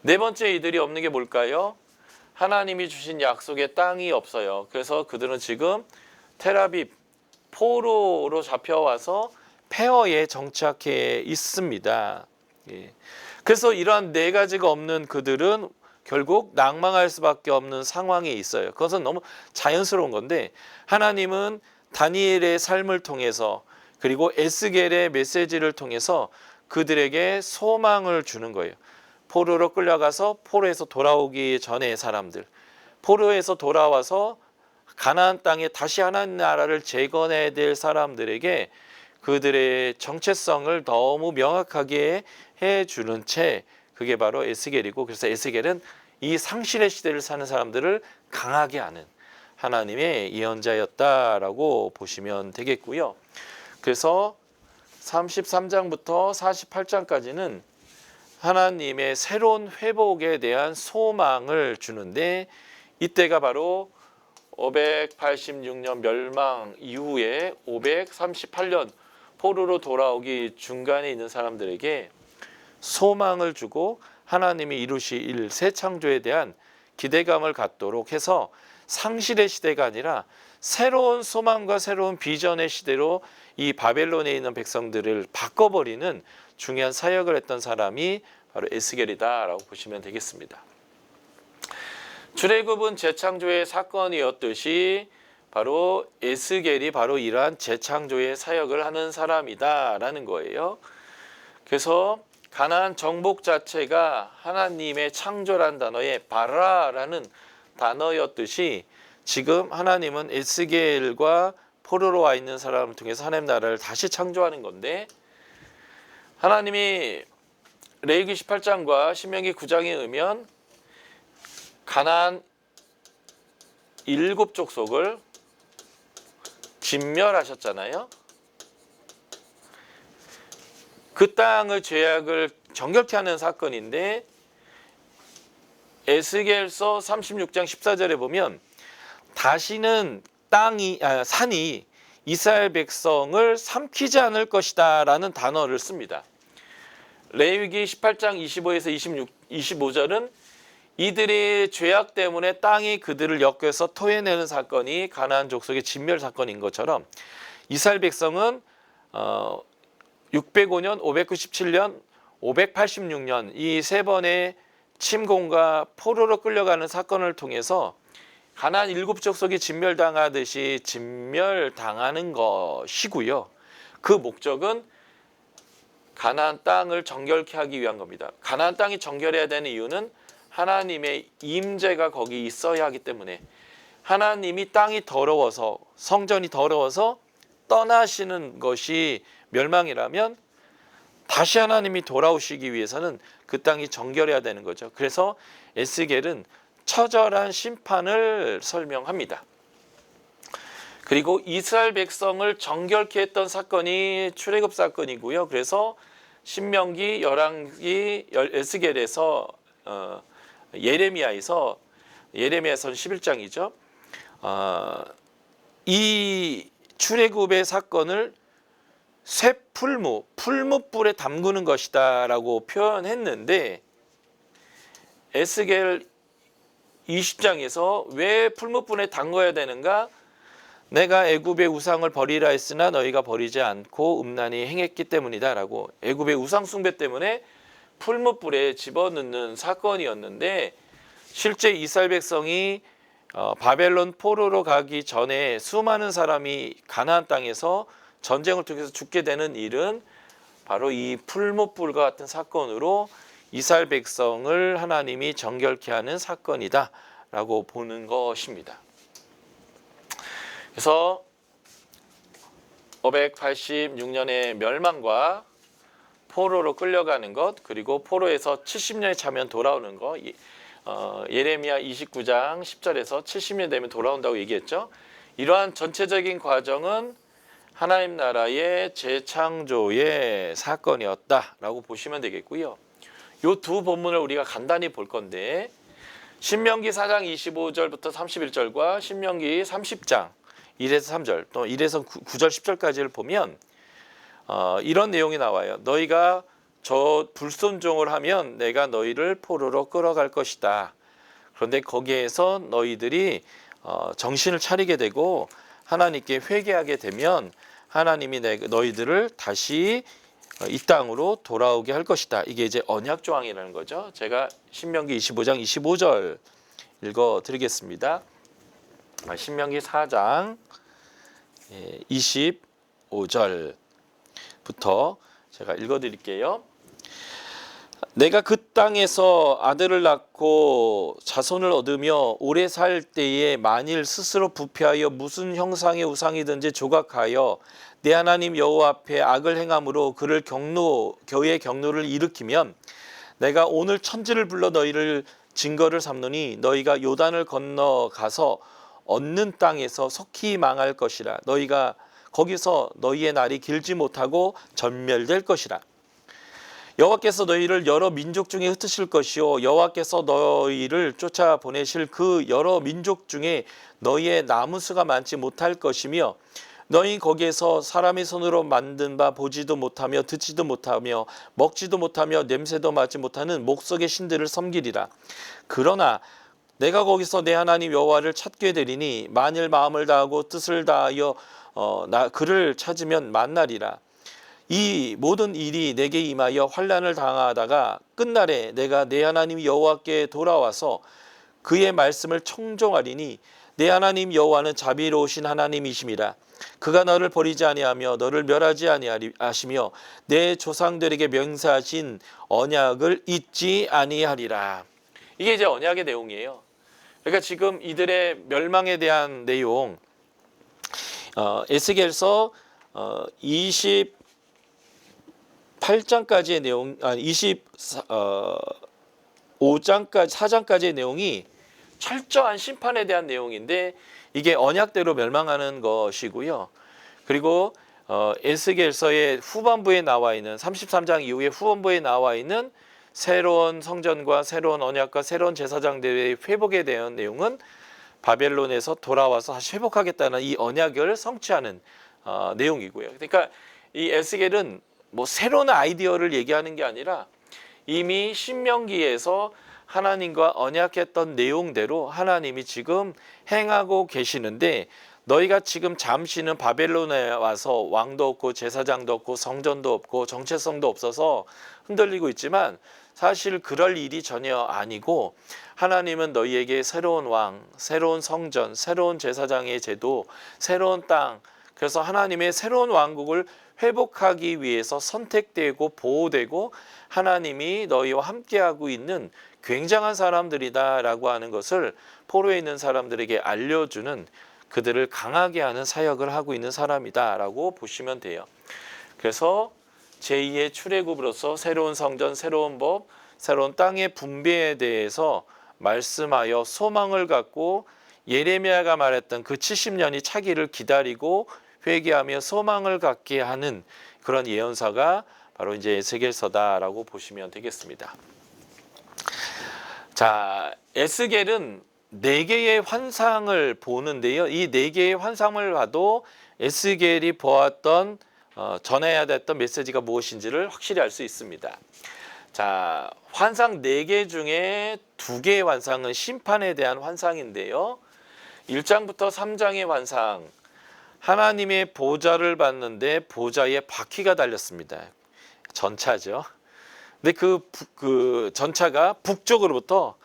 네 번째, 이들이 없는 게 뭘까요? 하나님이 주신 약속의 땅이 없어요. 그래서 그들은 지금 텔아비브 포로로 잡혀와서 폐허에 정착해 있습니다. 예. 그래서 이러한 네 가지가 없는 그들은 결국 낭망할 수밖에 없는 상황에 있어요. 그것은 너무 자연스러운 건데 하나님은 다니엘의 삶을 통해서 그리고 에스겔의 메시지를 통해서 그들에게 소망을 주는 거예요. 포로로 끌려가서 포로에서 돌아오기 전의 사람들, 포로에서 돌아와서 가나안 땅에 다시 하나님 나라를 재건해야 될 사람들에게 그들의 정체성을 너무 명확하게 해주는 채, 그게 바로 에스겔이고, 그래서 에스겔은 이 상실의 시대를 사는 사람들을 강하게 하는 하나님의 예언자였다라고 보시면 되겠고요. 그래서 33장부터 48장까지는 하나님의 새로운 회복에 대한 소망을 주는데, 이때가 바로 586년 멸망 이후에 538년 포로로 돌아오기 중간에 있는 사람들에게 소망을 주고 하나님이 이루실 새 창조에 대한 기대감을 갖도록 해서 상실의 시대가 아니라 새로운 소망과 새로운 비전의 시대로 이 바벨론에 있는 백성들을 바꿔버리는 중요한 사역을 했던 사람이 바로 에스겔이다라고 보시면 되겠습니다. 출애굽은 재창조의 사건이었듯이 바로 에스겔이 바로 이러한 재창조의 사역을 하는 사람이다라는 거예요. 그래서 가나안 정복 자체가 하나님의 창조란 단어의 바라라는 단어였듯이 지금 하나님은 에스겔과 포로로 와 있는 사람을 통해서 하나님 나라를 다시 창조하는 건데, 하나님이 레위기 18장과 신명기 9장에 의하면 가나안 7족속을 진멸하셨잖아요. 그 땅의 죄악을 정결케 하는 사건인데, 에스겔서 36장 14절에 보면 다시는 산이 이스라엘 백성을 삼키지 않을 것이다 라는 단어를 씁니다. 레위기 18장 25에서 25절은 이들의 죄악 때문에 땅이 그들을 엮여서 토해내는 사건이 가나안 족속의 진멸 사건인 것처럼 이스라엘 백성은 605년, 597년, 586년 이 세 번의 침공과 포로로 끌려가는 사건을 통해서 가나안 7족속이 진멸당하듯이 진멸당하는 것이고요. 그 목적은 가나안 땅을 정결케 하기 위한 겁니다. 가나안 땅이 정결해야 되는 이유는 하나님의 임재가 거기 있어야 하기 때문에 하나님이 땅이 더러워서 성전이 더러워서 떠나시는 것이 멸망이라면 다시 하나님이 돌아오시기 위해서는 그 땅이 정결해야 되는 거죠. 그래서 에스겔은 처절한 심판을 설명합니다. 그리고 이스라엘 백성을 정결케 했던 사건이 출애굽 사건이고요. 그래서 신명기, 열왕기, 에스겔에서 예레미야에서는 11장이죠. 이 출애굽의 사건을 풀무불에 담그는 것이다 라고 표현했는데 에스겔 20장에서 왜 풀무불에 담궈야 되는가? 내가 애굽의 우상을 버리라 했으나 너희가 버리지 않고 음란히 행했기 때문이다 라고 애굽의 우상 숭배 때문에 풀무불에 집어넣는 사건이었는데 실제 이스라엘 백성이 바벨론 포로로 가기 전에 수많은 사람이 가나안 땅에서 전쟁을 통해서 죽게 되는 일은 바로 이 풀무불과 같은 사건으로 이스라엘 백성을 하나님이 정결케 하는 사건이다 라고 보는 것입니다. 그래서 586년의 멸망과 포로로 끌려가는 것, 그리고 포로에서 70년이 차면 돌아오는 것, 예레미야 29장 10절에서 70년 되면 돌아온다고 얘기했죠. 이러한 전체적인 과정은 하나님 나라의 재창조의 사건이었다라고 보시면 되겠고요. 이 두 본문을 우리가 간단히 볼 건데 신명기 4장 25절부터 31절과 신명기 30장 1에서 3절 또 1에서 9절 10절까지를 보면 이런 내용이 나와요. 너희가 저 불순종을 하면 내가 너희를 포로로 끌어갈 것이다. 그런데 거기에서 너희들이 정신을 차리게 되고 하나님께 회개하게 되면 하나님이 너희들을 다시 이 땅으로 돌아오게 할 것이다. 이게 이제 언약 조항이라는 거죠. 제가 신명기 25장 25절 읽어드리겠습니다. 신명기 4장 25절부터 제가 읽어드릴게요. 내가 그 땅에서 아들을 낳고 자손을 얻으며 오래 살 때에 만일 스스로 부패하여 무슨 형상의 우상이든지 조각하여 내 하나님 여호와 앞에 악을 행함으로 그의 경노를 일으키면 내가 오늘 천지를 불러 너희를 증거를 삼노니 너희가 요단을 건너가서 얻는 땅에서 속히 망할 것이라. 너희가 거기서 너희의 날이 길지 못하고 전멸될 것이라. 여호와께서 너희를 여러 민족 중에 흩으실 것이요 여호와께서 너희를 쫓아 보내실 그 여러 민족 중에 너희의 남은 수가 많지 못할 것이며 너희 거기에서 사람의 손으로 만든 바 보지도 못하며 듣지도 못하며 먹지도 못하며 냄새도 맡지 못하는 목석의 신들을 섬기리라. 그러나 내가 거기서 내 하나님 여호와를 찾게 되리니 만일 마음을 다하고 뜻을 다하여 그를 찾으면 만나리라. 이 모든 일이 내게 임하여 환난을 당하다가 끝날에 내가 내 하나님 여호와께 돌아와서 그의 말씀을 청종하리니 내 하나님 여호와는 자비로우신 하나님이심이라. 그가 너를 버리지 아니하며 너를 멸하지 아니하시며 내 조상들에게 명세하신 언약을 잊지 아니하리라. 이게 이제 언약의 내용이에요. 그러니까 지금 이들의 멸망에 대한 내용 에스겔서 28장까지의 내용, 4장까지의 내용이 철저한 심판에 대한 내용인데 이게 언약대로 멸망하는 것이고요. 그리고 에스겔서의 후반부에 나와 있는 33장 이후에 후반부에 나와 있는 새로운 성전과 새로운 언약과 새로운 제사장들의 회복에 대한 내용은 바벨론에서 돌아와서 다시 회복하겠다는 이 언약을 성취하는 내용이고요. 그러니까 이 에스겔은 뭐 새로운 아이디어를 얘기하는 게 아니라 이미 신명기에서 하나님과 언약했던 내용대로 하나님이 지금 행하고 계시는데, 너희가 지금 잠시는 바벨론에 와서 왕도 없고 제사장도 없고 성전도 없고 정체성도 없어서 흔들리고 있지만, 사실 그럴 일이 전혀 아니고 하나님은 너희에게 새로운 왕, 새로운 성전, 새로운 제사장의 제도, 새로운 땅, 그래서 하나님의 새로운 왕국을 회복하기 위해서 선택되고 보호되고 하나님이 너희와 함께하고 있는 굉장한 사람들이다라고 하는 것을 포로에 있는 사람들에게 알려주는, 그들을 강하게 하는 사역을 하고 있는 사람이다라고 보시면 돼요. 그래서 제2의 출애굽으로서 새로운 성전, 새로운 법, 새로운 땅의 분배에 대해서 말씀하여 소망을 갖고 예레미야가 말했던 그 70년이 차기를 기다리고 회개하며 소망을 갖게 하는 그런 예언서가 바로 이제 에스겔서다라고 보시면 되겠습니다. 자, 에스겔은 4개의 환상을 보는데요. 이 4개의 환상을 봐도 에스겔이 보았던 전해야 됐던 메시지가 무엇인지를 확실히 알 수 있습니다. 자, 환상 4개 중에 2개의 환상은 심판에 대한 환상인데요. 1장부터 3장의 환상, 하나님의 보좌를 봤는데 보좌에 바퀴가 달렸습니다. 전차죠. 근데 그 전차가 북쪽으로부터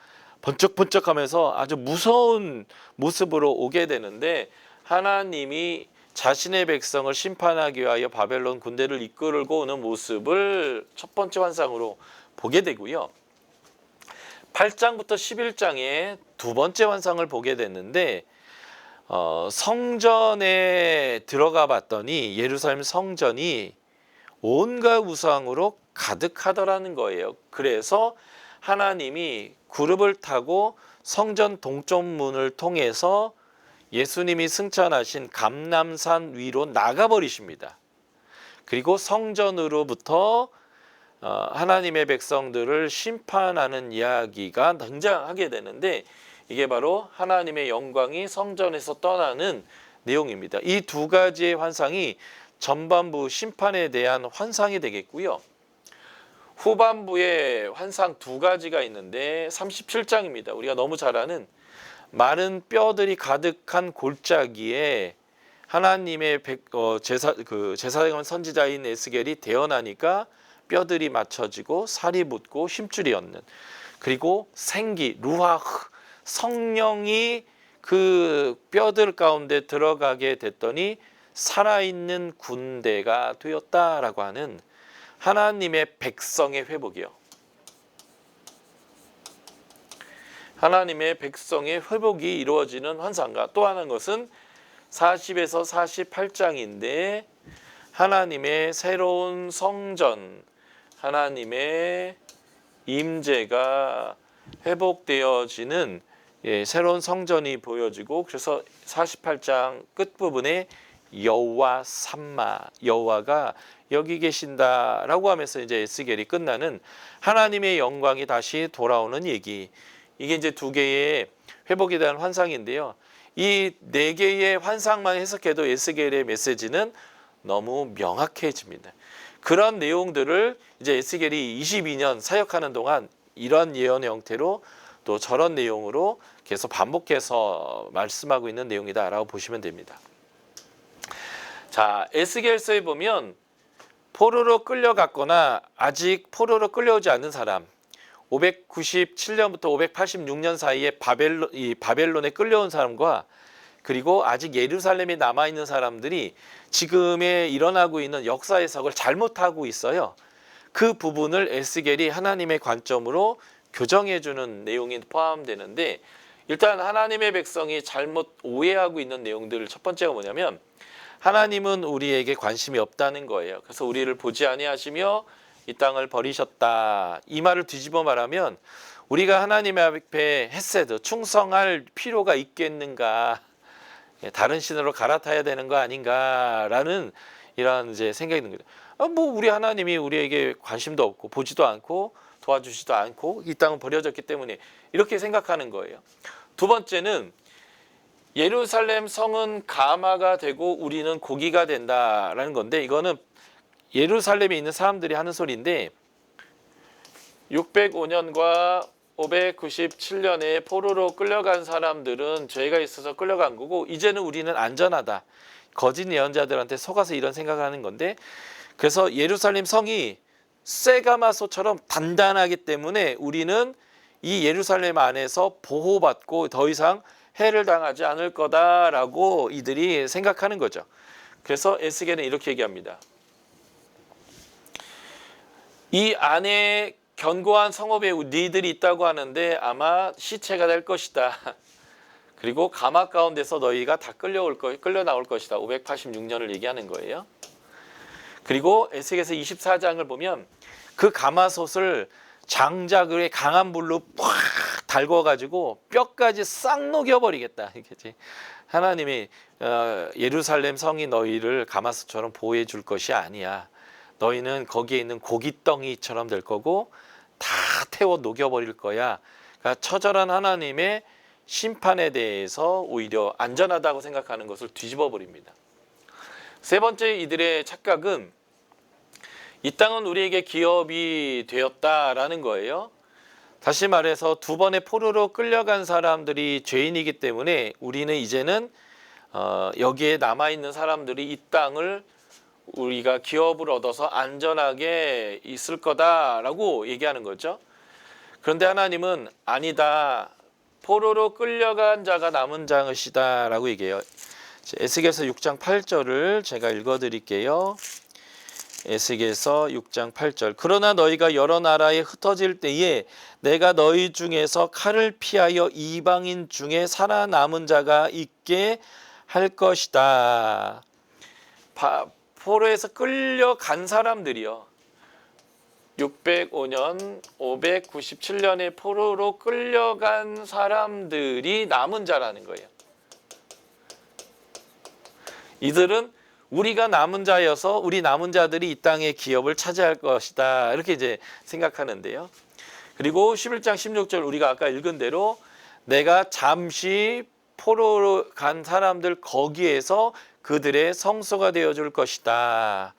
번쩍번쩍하면서 아주 무서운 모습으로 오게 되는데, 하나님이 자신의 백성을 심판하기 위하여 바벨론 군대를 이끌고 오는 모습을 첫 번째 환상으로 보게 되고요. 8장부터 11장에 두 번째 환상을 보게 됐는데, 성전에 들어가 봤더니 예루살렘 성전이 온갖 우상으로 가득하더라는 거예요. 그래서 하나님이 구름을 타고 성전 동쪽 문을 통해서 예수님이 승천하신 감람산 위로 나가버리십니다. 그리고 성전으로부터 하나님의 백성들을 심판하는 이야기가 등장하게 되는데, 이게 바로 하나님의 영광이 성전에서 떠나는 내용입니다. 이 2가지의 환상이 전반부 심판에 대한 환상이 되겠고요. 후반부에 환상 2가지가 있는데 37장입니다. 우리가 너무 잘 아는 마른 뼈들이 가득한 골짜기에 하나님의 제사장 선지자인 에스겔이 태어나니까 뼈들이 맞춰지고 살이 붙고 힘줄이 었는, 그리고 생기, 루아흐, 성령이 그 뼈들 가운데 들어가게 됐더니 살아있는 군대가 되었다라고 하는 하나님의 백성의 회복이요. 하나님의 백성의 회복이 이루어지는 환상과, 또 하나는 것은 40에서 48장인데 하나님의 새로운 성전, 하나님의 임재가 회복되어지는 새로운 성전이 보여지고, 그래서 48장 끝부분에 여호와 삼마, 여호와가 여기 계신다라고 하면서 이제 에스겔이 끝나는 하나님의 영광이 다시 돌아오는 얘기. 이게 이제 2개의 회복에 대한 환상인데요. 이 4개의 환상만 해석해도 에스겔의 메시지는 너무 명확해집니다. 그런 내용들을 이제 에스겔이 22년 사역하는 동안 이런 예언의 형태로 또 저런 내용으로 계속 반복해서 말씀하고 있는 내용이다라고 보시면 됩니다. 자, 에스겔서에 보면 포로로 끌려갔거나 아직 포로로 끌려오지 않는 사람, 597년부터 586년 사이에 바벨론에 끌려온 사람과, 그리고 아직 예루살렘에 남아있는 사람들이 지금에 일어나고 있는 역사 해석을 잘못하고 있어요. 그 부분을 에스겔이 하나님의 관점으로 교정해주는 내용이 포함되는데, 일단 하나님의 백성이 잘못 오해하고 있는 내용들, 첫 번째가 뭐냐면 하나님은 우리에게 관심이 없다는 거예요. 그래서 우리를 보지 아니하시며 이 땅을 버리셨다. 이 말을 뒤집어 말하면 우리가 하나님 앞에 헤세드, 충성할 필요가 있겠는가, 다른 신으로 갈아타야 되는 거 아닌가라는 이런 이제 생각이 드는 거예요. 뭐 우리 하나님이 우리에게 관심도 없고 보지도 않고 도와주지도 않고 이 땅은 버려졌기 때문에 이렇게 생각하는 거예요. 두 번째는 예루살렘 성은 가마가 되고 우리는 고기가 된다라는 건데, 이거는 예루살렘에 있는 사람들이 하는 소리인데 605년과 597년에 포로로 끌려간 사람들은 죄가 있어서 끌려간 거고, 이제는 우리는 안전하다. 거짓 예언자들한테 속아서 이런 생각을 하는 건데, 그래서 예루살렘 성이 쇠가마소처럼 단단하기 때문에 우리는 이 예루살렘 안에서 보호받고 더 이상 해를 당하지 않을 거다라고 이들이 생각하는 거죠. 그래서 에스겔은 이렇게 얘기합니다. 이 안에 견고한 성읍에 니들이 있다고 하는데 아마 시체가 될 것이다. 그리고 가마 가운데서 너희가 다 끌려 나올 것이다. 586년을 얘기하는 거예요. 그리고 에스겔서 24장을 보면 그 가마솥을 장작을 강한 불로 팍 달궈가지고 뼈까지 싹 녹여버리겠다. 이겠지. 하나님이 예루살렘 성이 너희를 가마솥처럼 보호해 줄 것이 아니야. 너희는 거기에 있는 고깃덩이처럼 될 거고 다 태워 녹여버릴 거야. 그러니까 처절한 하나님의 심판에 대해서 오히려 안전하다고 생각하는 것을 뒤집어 버립니다. 세 번째, 이들의 착각은 이 땅은 우리에게 기업이 되었다라는 거예요. 다시 말해서 두 번의 포로로 끌려간 사람들이 죄인이기 때문에 우리는 이제는 여기에 남아있는 사람들이 이 땅을 우리가 기업을 얻어서 안전하게 있을 거다라고 얘기하는 거죠. 그런데 하나님은 아니다. 포로로 끌려간 자가 남은 자것이다 라고 얘기해요. 에스겔서 6장 8절을 제가 읽어드릴게요. 에스겔서 6장 8절. 그러나 너희가 여러 나라에 흩어질 때에 내가 너희 중에서 칼을 피하여 이방인 중에 살아남은 자가 있게 할 것이다. 포로에서 끌려간 사람들이요. 605년, 597년에 포로로 끌려간 사람들이 남은 자라는 거예요. 이들은 우리가 남은 자여서 우리 남은 자들이 이 땅의 기업을 차지할 것이다. 이렇게 이제 생각하는데요. 그리고 11장 16절 우리가 아까 읽은 대로 내가 잠시 포로로 간 사람들 거기에서 그들의 성소가 되어줄 것이다.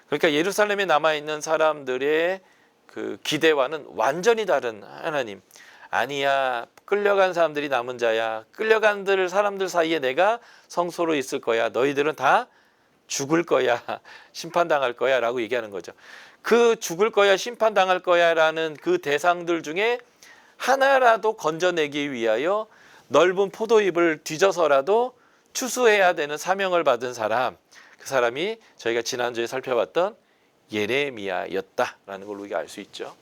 그러니까 예루살렘에 남아있는 사람들의 그 기대와는 완전히 다른 하나님. 아니야, 끌려간 사람들이 남은 자야. 끌려간 사람들 사이에 내가 성소로 있을 거야. 너희들은 다 죽을 거야. 심판당할 거야 라고 얘기하는 거죠. 그 죽을 거야, 심판당할 거야 라는 그 대상들 중에 하나라도 건져내기 위하여 넓은 포도잎을 뒤져서라도 추수해야 되는 사명을 받은 사람, 그 사람이 저희가 지난주에 살펴봤던 예레미야였다라는 걸 우리가 알 수 있죠.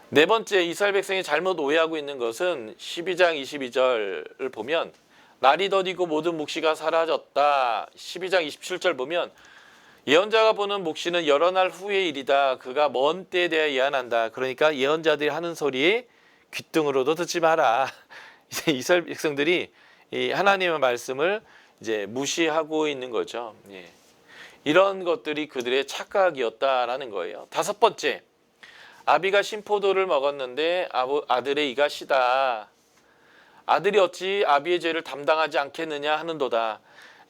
네 번째, 이스라엘 백성이 잘못 오해하고 있는 것은 12장 22절을 보면 날이 더디고 모든 묵시가 사라졌다. 12장 27절 보면 예언자가 보는 묵시는 여러 날 후의 일이다. 그가 먼 때에 대하여 예언한다. 그러니까 예언자들이 하는 소리에 귓등으로도 듣지 마라. 이제 이스라엘 백성들이 이 하나님의 말씀을 이제 무시하고 있는 거죠. 예. 이런 것들이 그들의 착각이었다라는 거예요. 다섯 번째, 아비가 신포도를 먹었는데 아들의 이가 시다. 아들이 어찌 아비의 죄를 담당하지 않겠느냐 하는도다.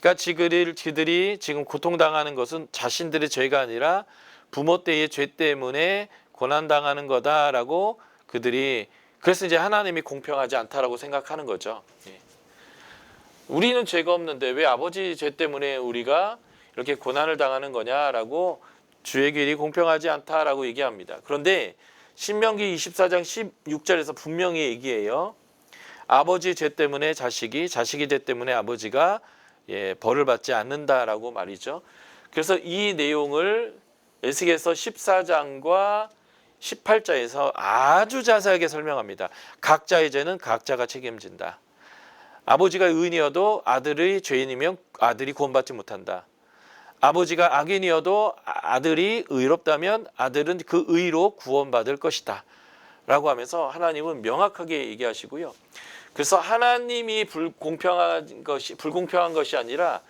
그러니까 그들이 지금 고통당하는 것은 자신들의 죄가 아니라 부모 때의 죄 때문에 고난당하는 거다라고 그들이, 그래서 이제 하나님이 공평하지 않다라고 생각하는 거죠. 예. 우리는 죄가 없는데 왜 아버지 죄 때문에 우리가 이렇게 고난을 당하는 거냐라고 주의 길이 공평하지 않다라고 얘기합니다. 그런데 신명기 24장 16절에서 분명히 얘기해요. 아버지 죄 때문에 자식이 죄 때문에 아버지가 벌을 받지 않는다라고 말이죠. 그래서 이 내용을 에스겔서 14장과 18장에서 아주 자세하게 설명합니다. 각자의 죄는 각자가 책임진다. 아버지가 의인이어도 아들의 죄인이면 아들이 구원받지 못한다. 아버지가 악인이어도 아들이 의롭다면 아들은 그 의로 구원받을 것이다 라고 하면서 하나님은 명확하게 얘기하시고요. 그래서 하나님이 불공평한 것이 아니라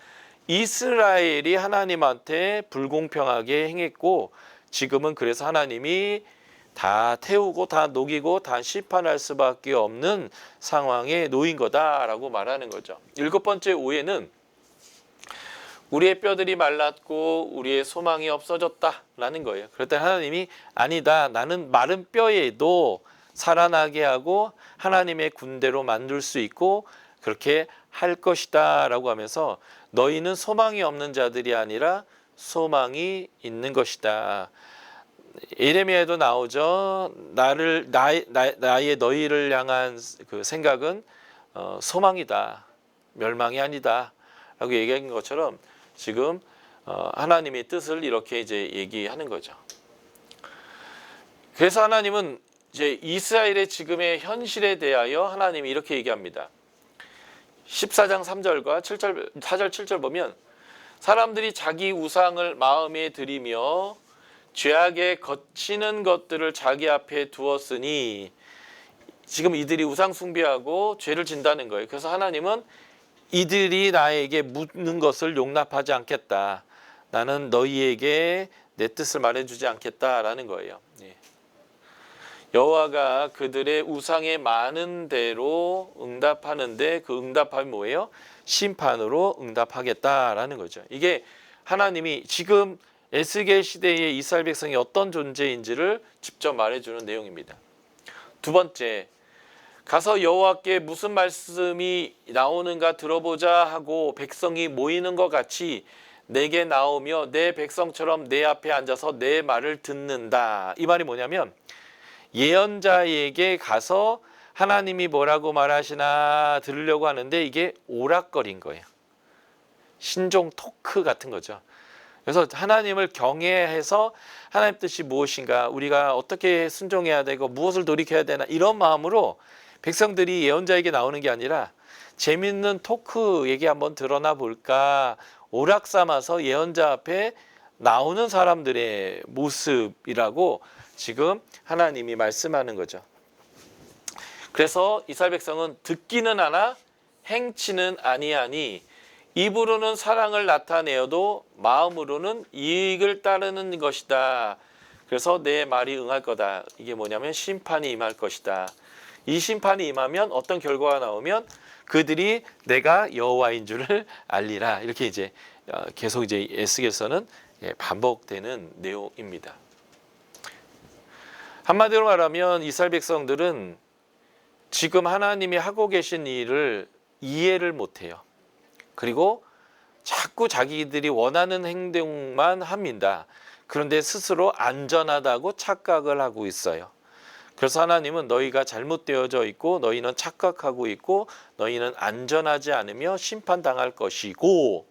이스라엘이 하나님한테 불공평하게 행했고, 지금은 그래서 하나님이 다 태우고 다 녹이고 다 심판할 수밖에 없는 상황에 놓인 거다라고 말하는 거죠. 7번째 오해는 우리의 뼈들이 말랐고 우리의 소망이 없어졌다라는 거예요. 그랬더니 하나님이 아니다. 나는 마른 뼈에도 살아나게 하고 하나님의 군대로 만들 수 있고 그렇게 할 것이다 라고 하면서 너희는 소망이 없는 자들이 아니라 소망이 있는 것이다. 예레미야에도 나오죠. 나의 너희를 향한 그 생각은 소망이다. 멸망이 아니다. 라고 얘기한 것처럼 지금 하나님의 뜻을 이렇게 이제 얘기하는 거죠. 그래서 하나님은 이제 이스라엘의 지금의 현실에 대하여 하나님이 이렇게 얘기합니다. 14장 3절과 7절, 4절 7절 보면 사람들이 자기 우상을 마음에 들이며 죄악에 거치는 것들을 자기 앞에 두었으니 지금 이들이 우상 숭배하고 죄를 진다는 거예요. 그래서 하나님은 이들이 나에게 묻는 것을 용납하지 않겠다. 나는 너희에게 내 뜻을 말해주지 않겠다라는 거예요. 여호와가 그들의 우상에 많은 대로 응답하는데 그 응답함이 뭐예요? 심판으로 응답하겠다라는 거죠. 이게 하나님이 지금 에스겔 시대의 이스라엘 백성이 어떤 존재인지를 직접 말해주는 내용입니다. 두 번째, 가서 여호와께 무슨 말씀이 나오는가 들어보자 하고 백성이 모이는 것 같이 내게 나오며 내 백성처럼 내 앞에 앉아서 내 말을 듣는다. 이 말이 뭐냐면 예언자에게 가서 하나님이 뭐라고 말하시나 들으려고 하는데 이게 오락거린 거예요. 신종 토크 같은 거죠. 그래서 하나님을 경외해서 하나님 뜻이 무엇인가, 우리가 어떻게 순종해야 되고 무엇을 돌이켜야 되나 이런 마음으로 백성들이 예언자에게 나오는 게 아니라 재밌는 토크 얘기 한번 드러나 볼까, 오락 삼아서 예언자 앞에 나오는 사람들의 모습이라고 지금 하나님이 말씀하는 거죠. 그래서 이스라엘 백성은 듣기는 하나 행치는 아니하니 입으로는 사랑을 나타내어도 마음으로는 이익을 따르는 것이다. 그래서 내 말이 응할 거다. 이게 뭐냐면 심판이 임할 것이다. 이 심판이 임하면 어떤 결과가 나오면 그들이 내가 여호와인 줄을 알리라. 이렇게 이제 계속 이제 에스겔서는 반복되는 내용입니다. 한마디로 말하면 이스라엘 백성들은 지금 하나님이 하고 계신 일을 이해를 못해요. 그리고 자꾸 자기들이 원하는 행동만 합니다. 그런데 스스로 안전하다고 착각을 하고 있어요. 그래서 하나님은 너희가 잘못되어져 있고 너희는 착각하고 있고 너희는 안전하지 않으며 심판당할 것이고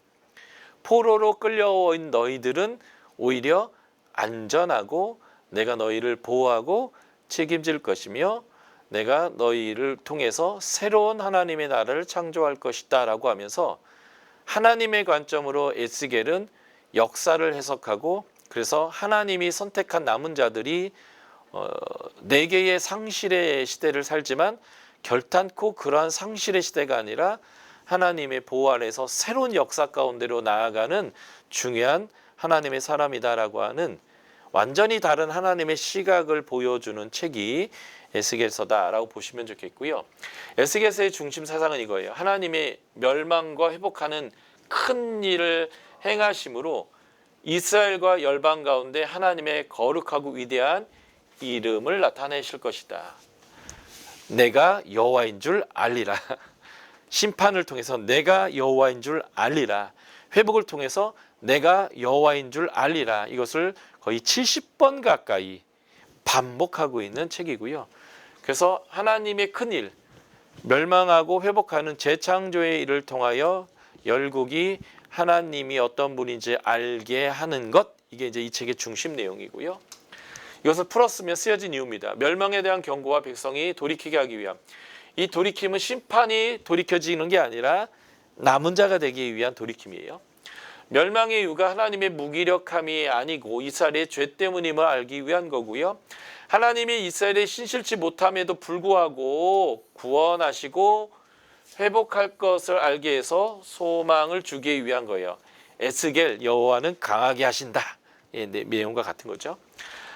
포로로 끌려온 너희들은 오히려 안전하고 내가 너희를 보호하고 책임질 것이며 내가 너희를 통해서 새로운 하나님의 나라를 창조할 것이다 라고 하면서 하나님의 관점으로 에스겔은 역사를 해석하고 그래서 하나님이 선택한 남은 자들이 네 개의 상실의 시대를 살지만 결탄코 그러한 상실의 시대가 아니라 하나님의 보호 아래서 새로운 역사 가운데로 나아가는 중요한 하나님의 사람이다라고 하는 완전히 다른 하나님의 시각을 보여주는 책이 에스겔서다라고 보시면 좋겠고요. 에스겔서의 중심 사상은 이거예요. 하나님의 멸망과 회복하는 큰 일을 행하심으로 이스라엘과 열방 가운데 하나님의 거룩하고 위대한 이름을 나타내실 것이다. 내가 여호와인 줄 알리라. 심판을 통해서 내가 여호와인 줄 알리라. 회복을 통해서 내가 여호와인 줄 알리라. 이것을 거의 70번 가까이 반복하고 있는 책이고요. 그래서 하나님의 큰일, 멸망하고 회복하는 재창조의 일을 통하여 열국이 하나님이 어떤 분인지 알게 하는 것, 이게 이제 이 책의 중심 내용이고요. 이것을 풀었으면 쓰여진 이유입니다. 멸망에 대한 경고와 백성이 돌이키게 하기 위함. 이 돌이킴은 심판이 돌이켜지는 게 아니라 남은 자가 되기 위한 돌이킴이에요. 멸망의 이유가 하나님의 무기력함이 아니고 이스라엘의 죄 때문임을 알기 위한 거고요. 하나님이 이스라엘의 신실치 못함에도 불구하고 구원하시고 회복할 것을 알게 해서 소망을 주기 위한 거예요. 에스겔 여호와는 강하게 하신다. 내용과 같은 거죠.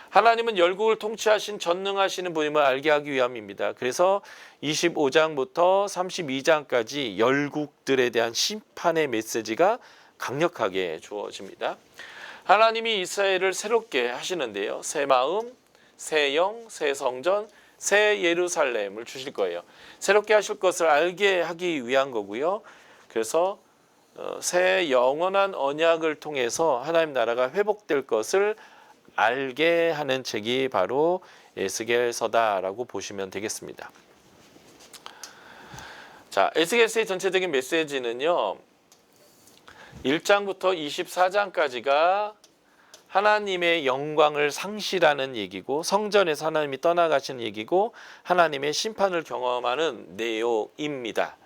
하나님은 열국을 통치하신 전능하시는 분임을 알게 하기 위함입니다. 그래서 25장부터 32장까지 열국들에 대한 심판의 메시지가 강력하게 주어집니다. 하나님이 이스라엘을 새롭게 하시는데요. 새 마음, 새 영, 새 성전, 새 예루살렘을 주실 거예요. 새롭게 하실 것을 알게 하기 위한 거고요. 그래서 새 영원한 언약을 통해서 하나님 나라가 회복될 것을 알게 하는 책이 바로 에스겔서다라고 보시면 되겠습니다. 자, 에스겔서의 전체적인 메시지는요. 1장부터 24장까지가 하나님의 영광을 상실하는 얘기고 성전에서 하나님이 떠나가시는 얘기고 하나님의 심판을 경험하는 내용입니다.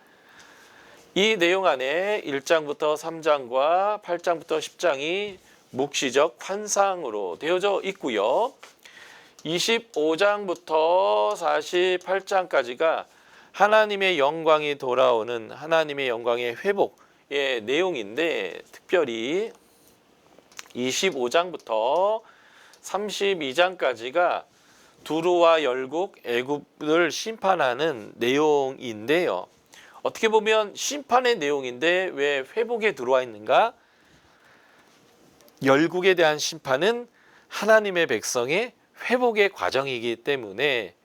이 내용 안에 1장부터 3장과 8장부터 10장이 묵시적 환상으로 되어져 있고요. 25장부터 48장까지가 하나님의 영광이 돌아오는 하나님의 영광의 회복의 내용인데 특별히 25장부터 32장까지가 두루와 열국, 애굽을 심판하는 내용인데요. 어떻게 보면 심판의 내용인데 왜 회복에 들어와 있는가? 열국에 대한 심판은 하나님의 백성의 회복의 과정이기 때문에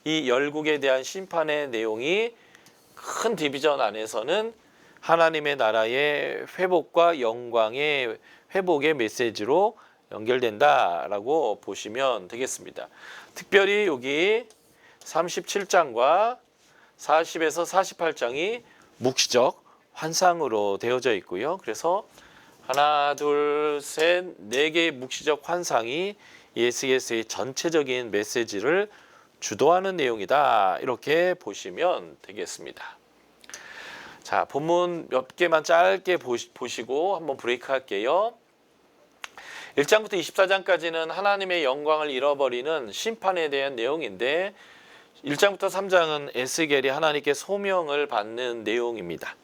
이 열국에 대한 심판의 내용이 큰 디비전 안에서는 하나님의 나라의 회복과 영광의 회복의 메시지로 연결된다라고 보시면 되겠습니다. 특별히 여기 37장과 40에서 48장이 묵시적 환상으로 되어져 있고요. 그래서 하나, 둘, 셋, 네 개의 묵시적 환상이 에스겔서의 전체적인 메시지를 주도하는 내용이다. 이렇게 보시면 되겠습니다. 자, 본문 몇 개만 짧게 보시고 한번 브레이크 할게요. 1장부터 24장까지는 하나님의 영광을 잃어버리는 심판에 대한 내용인데 1장부터 3장은 에스겔이 하나님께 소명을 받는 내용입니다.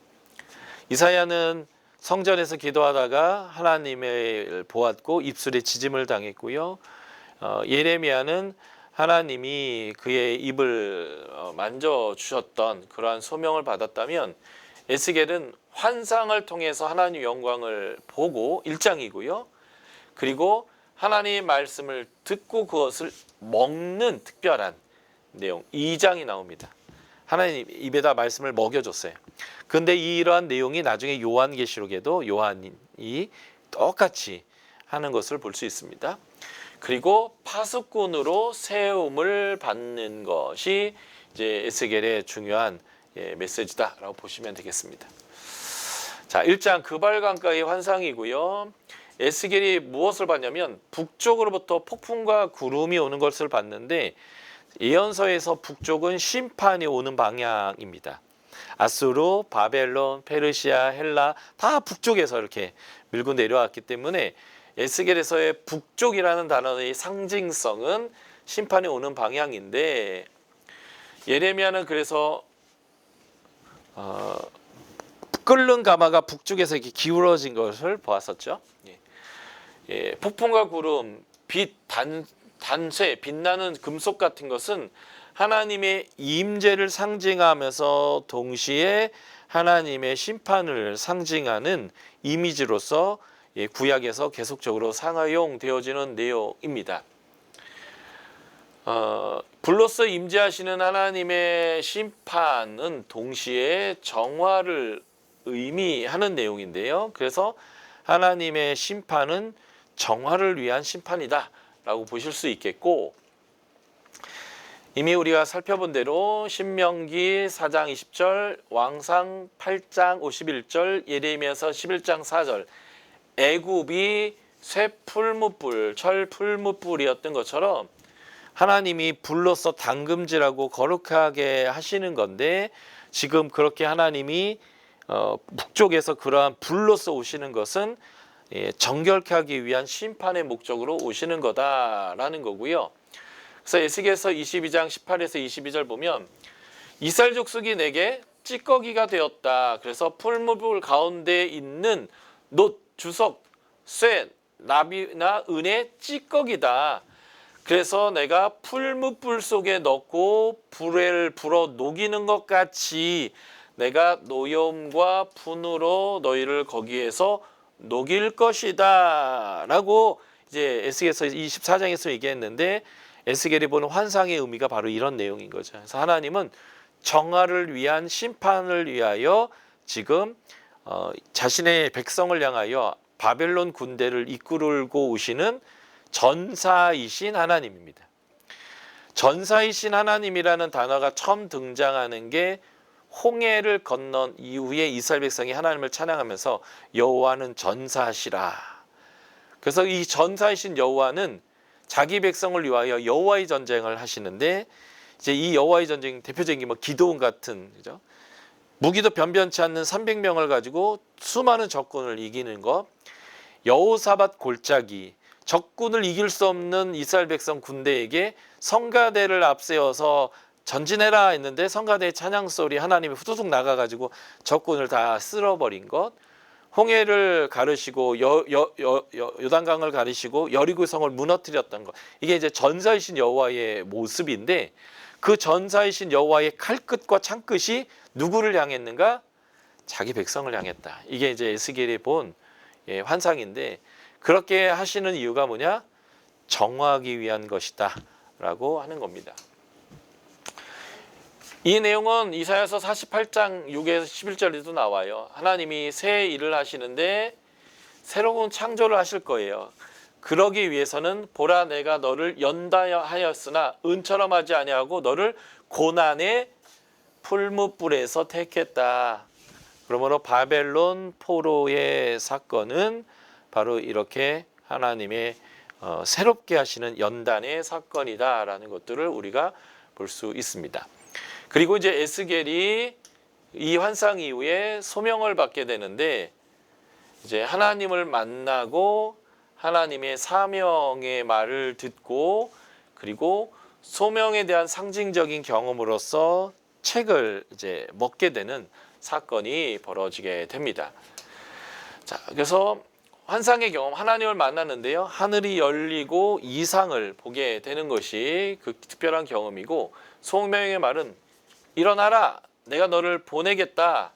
이사야는 성전에서 기도하다가 하나님을 보았고 입술에 지짐을 당했고요. 예레미야는 하나님이 그의 입을 만져주셨던 그러한 소명을 받았다면 에스겔은 환상을 통해서 하나님의 영광을 보고 1장이고요. 그리고 하나님의 말씀을 듣고 그것을 먹는 특별한 내용 2장이 나옵니다. 하나님 입에다 말씀을 먹여줬어요. 그런데 이러한 내용이 나중에 요한계시록에도 요한이 똑같이 하는 것을 볼 수 있습니다. 그리고 파수꾼으로 세움을 받는 것이 이제 에스겔의 중요한 메시지다라고 보시면 되겠습니다. 자, 1장 그발강가의 환상이고요. 에스겔이 무엇을 봤냐면 북쪽으로부터 폭풍과 구름이 오는 것을 봤는데 예언서에서 북쪽은 심판이 오는 방향입니다. 아수르, 바벨론, 페르시아, 헬라 다 북쪽에서 이렇게 밀고 내려왔기 때문에 에스겔에서의 북쪽이라는 단어의 상징성은 심판이 오는 방향인데 예레미야는 그래서 끓는 가마가 북쪽에서 이렇게 기울어진 것을 보았었죠. 폭풍과 구름, 빛, 단쇠, 빛나는 금속 같은 것은 하나님의 임재를 상징하면서 동시에 하나님의 심판을 상징하는 이미지로서 구약에서 계속적으로 사용되어지는 내용입니다. 불로써 임재하시는 하나님의 심판은 동시에 정화를 의미하는 내용인데요. 그래서 하나님의 심판은 정화를 위한 심판이다 라고 보실 수 있겠고 이미 우리가 살펴본 대로 신명기 4장 20절, 왕상 8장 51절, 예레미야서 11장 4절 애굽이 쇠풀무불, 철풀무불이었던 것처럼 하나님이 불로서 담금질하고 거룩하게 하시는 건데 지금 그렇게 하나님이 북쪽에서 그러한 불로서 오시는 것은 정결케 하기 위한 심판의 목적으로 오시는 거다라는 거고요. 그래서 에스겔서 22장 18에서 22절 보면 이스라엘 족속이 내게 찌꺼기가 되었다. 그래서 풀무불 가운데 있는 놋, 주석, 쇠, 나비나 은의 찌꺼기다. 그래서 내가 풀무불 속에 넣고 불을 불어 녹이는 것 같이 내가 노여움과 분으로 너희를 거기에서 녹일 것이다 라고 이제 에스겔서 24장에서 얘기했는데, 에스겔이 보는 환상의 의미가 바로 이런 내용인 거죠. 그래서 하나님은 정화를 위한 심판을 위하여 지금 자신의 백성을 향하여 바벨론 군대를 이끌고 오시는 전사이신 하나님입니다. 전사이신 하나님이라는 단어가 처음 등장하는 게 홍해를 건넌 이후에 이스라엘 백성이 하나님을 찬양하면서 여호와는 전사시라. 그래서 이 전사이신 여호와는 자기 백성을 위하여 여호와의 전쟁을 하시는데, 이제 이 여호와의 전쟁 대표적인 게 뭐 기드온 같은, 그죠? 무기도 변변치 않는 300명을 가지고 수많은 적군을 이기는 것, 여호사밧 골짜기, 적군을 이길 수 없는 이스라엘 백성 군대에게 성가대를 앞세워서 전진해라 했는데 성가대의 찬양 소리 하나님이 후두둑 나가가지고 적군을 다 쓸어버린 것, 홍해를 가르시고 요단강을 가르시고 여리고성을 무너뜨렸던 것, 이게 이제 전사이신 여호와의 모습인데, 그 전사이신 여호와의 칼끝과 창끝이 누구를 향했는가? 자기 백성을 향했다. 이게 이제 에스겔이 본 환상인데, 그렇게 하시는 이유가 뭐냐? 정화하기 위한 것이다 라고 하는 겁니다. 이 내용은 이사야서 48장 6에서 11절에도 나와요. 하나님이 새 일을 하시는데 새로운 창조를 하실 거예요. 그러기 위해서는 보라, 내가 너를 연다하였으나 은처럼 하지 아니하고 너를 고난의 풀무불에서 택했다. 그러므로 바벨론 포로의 사건은 바로 이렇게 하나님의 새롭게 하시는 연단의 사건이다라는 것들을 우리가 볼 수 있습니다. 그리고 이제 에스겔이 이 환상 이후에 소명을 받게 되는데, 이제 하나님을 만나고 하나님의 사명의 말을 듣고, 그리고 소명에 대한 상징적인 경험으로서 책을 이제 먹게 되는 사건이 벌어지게 됩니다. 자, 그래서 환상의 경험, 하나님을 만났는데요, 하늘이 열리고 이상을 보게 되는 것이 그 특별한 경험이고, 소명의 말은 일어나라, 내가 너를 보내겠다,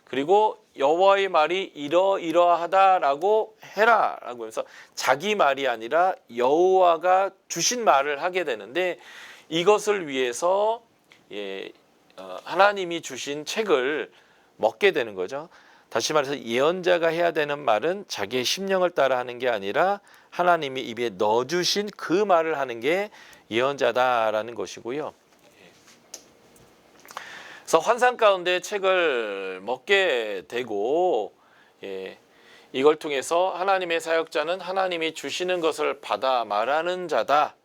그리고 여호와의 말이 이러이러하다라고 해라라고 해서 자기 말이 아니라 여호와가 주신 말을 하게 되는데, 이것을 위해서 하나님이 주신 책을 먹게 되는 거죠. 다시 말해서 예언자가 해야 되는 말은 자기의 심령을 따라 하는 게 아니라 하나님이 입에 넣어주신 그 말을 하는 게 예언자다라는 것이고요. 그래서 환상 가운데 책을 먹게 되고, 이걸 통해서 하나님의 사역자는 하나님이 주시는 것을 받아 말하는 자다,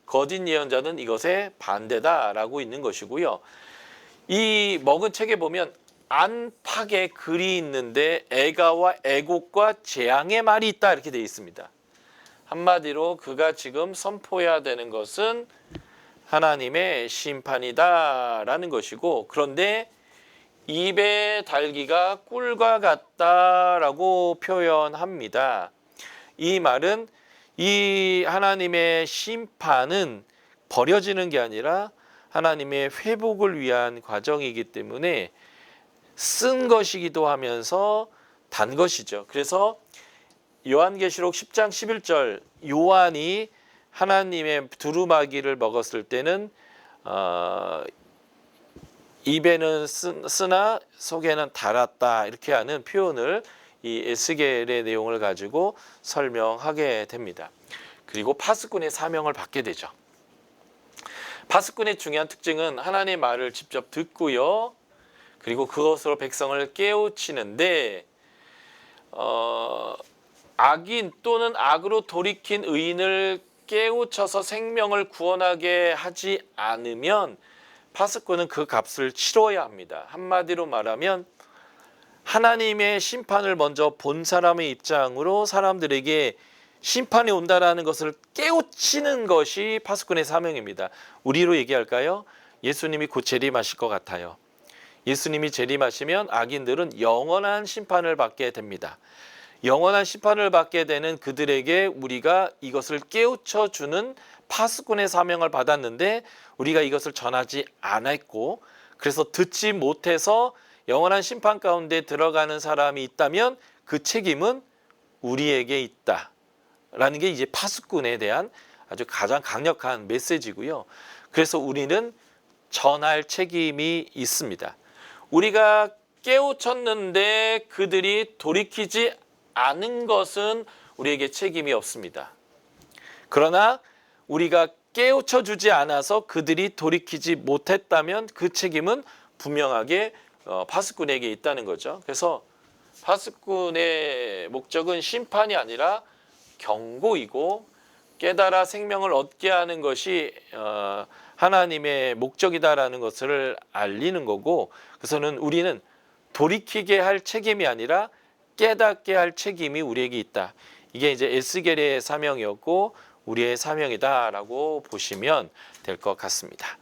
거짓 예언자는 이것에 반대다라고 있는 것이고요. 이 먹은 책에 보면 안팎에 글이 있는데 애가와 애곡과 재앙의 말이 있다 이렇게 되어 있습니다. 한마디로 그가 지금 선포해야 되는 것은 하나님의 심판이다라는 것이고, 그런데 입에 달기가 꿀과 같다라고 표현합니다. 이 말은 이 하나님의 심판은 버려지는 게 아니라 하나님의 회복을 위한 과정이기 때문에 쓴 것이기도 하면서 단 것이죠. 그래서 요한계시록 10장 11절, 요한이 하나님의 두루마기를 먹었을 때는 입에는 쓰나 속에는 달았다 이렇게 하는 표현을 이 에스겔의 내용을 가지고 설명하게 됩니다. 그리고 파수꾼의 사명을 받게 되죠. 파수꾼의 중요한 특징은 하나님의 말을 직접 듣고요, 그리고 그것으로 백성을 깨우치는데, 악인 또는 악으로 돌이킨 의인을 깨우쳐서 생명을 구원하게 하지 않으면 파수꾼은 그 값을 치러야 합니다. 한마디로 말하면 하나님의 심판을 먼저 본 사람의 입장으로 사람들에게 심판이 온다라는 것을 깨우치는 것이 파수꾼의 사명입니다. 우리로 얘기할까요? 예수님이 곧 재림하실 것 같아요. 예수님이 재림하시면 악인들은 영원한 심판을 받게 됩니다. 영원한 심판을 받게 되는 그들에게 우리가 이것을 깨우쳐 주는 파수꾼의 사명을 받았는데 우리가 이것을 전하지 않았고, 그래서 듣지 못해서 영원한 심판 가운데 들어가는 사람이 있다면 그 책임은 우리에게 있다라는 게 이제 파수꾼에 대한 아주 가장 강력한 메시지고요. 그래서 우리는 전할 책임이 있습니다. 우리가 깨우쳤는데 그들이 돌이키지 않은 것은 우리에게 책임이 없습니다. 그러나 우리가 깨우쳐 주지 않아서 그들이 돌이키지 못했다면 그 책임은 분명하게 파수꾼에게 있다는 거죠. 그래서 파수꾼의 목적은 심판이 아니라 경고이고 깨달아 생명을 얻게 하는 것이 하나님의 목적이다라는 것을 알리는 거고, 그래서는 우리는 돌이키게 할 책임이 아니라 깨닫게 할 책임이 우리에게 있다. 이게 이제 에스겔의 사명이었고 우리의 사명이다라고 보시면 될 것 같습니다.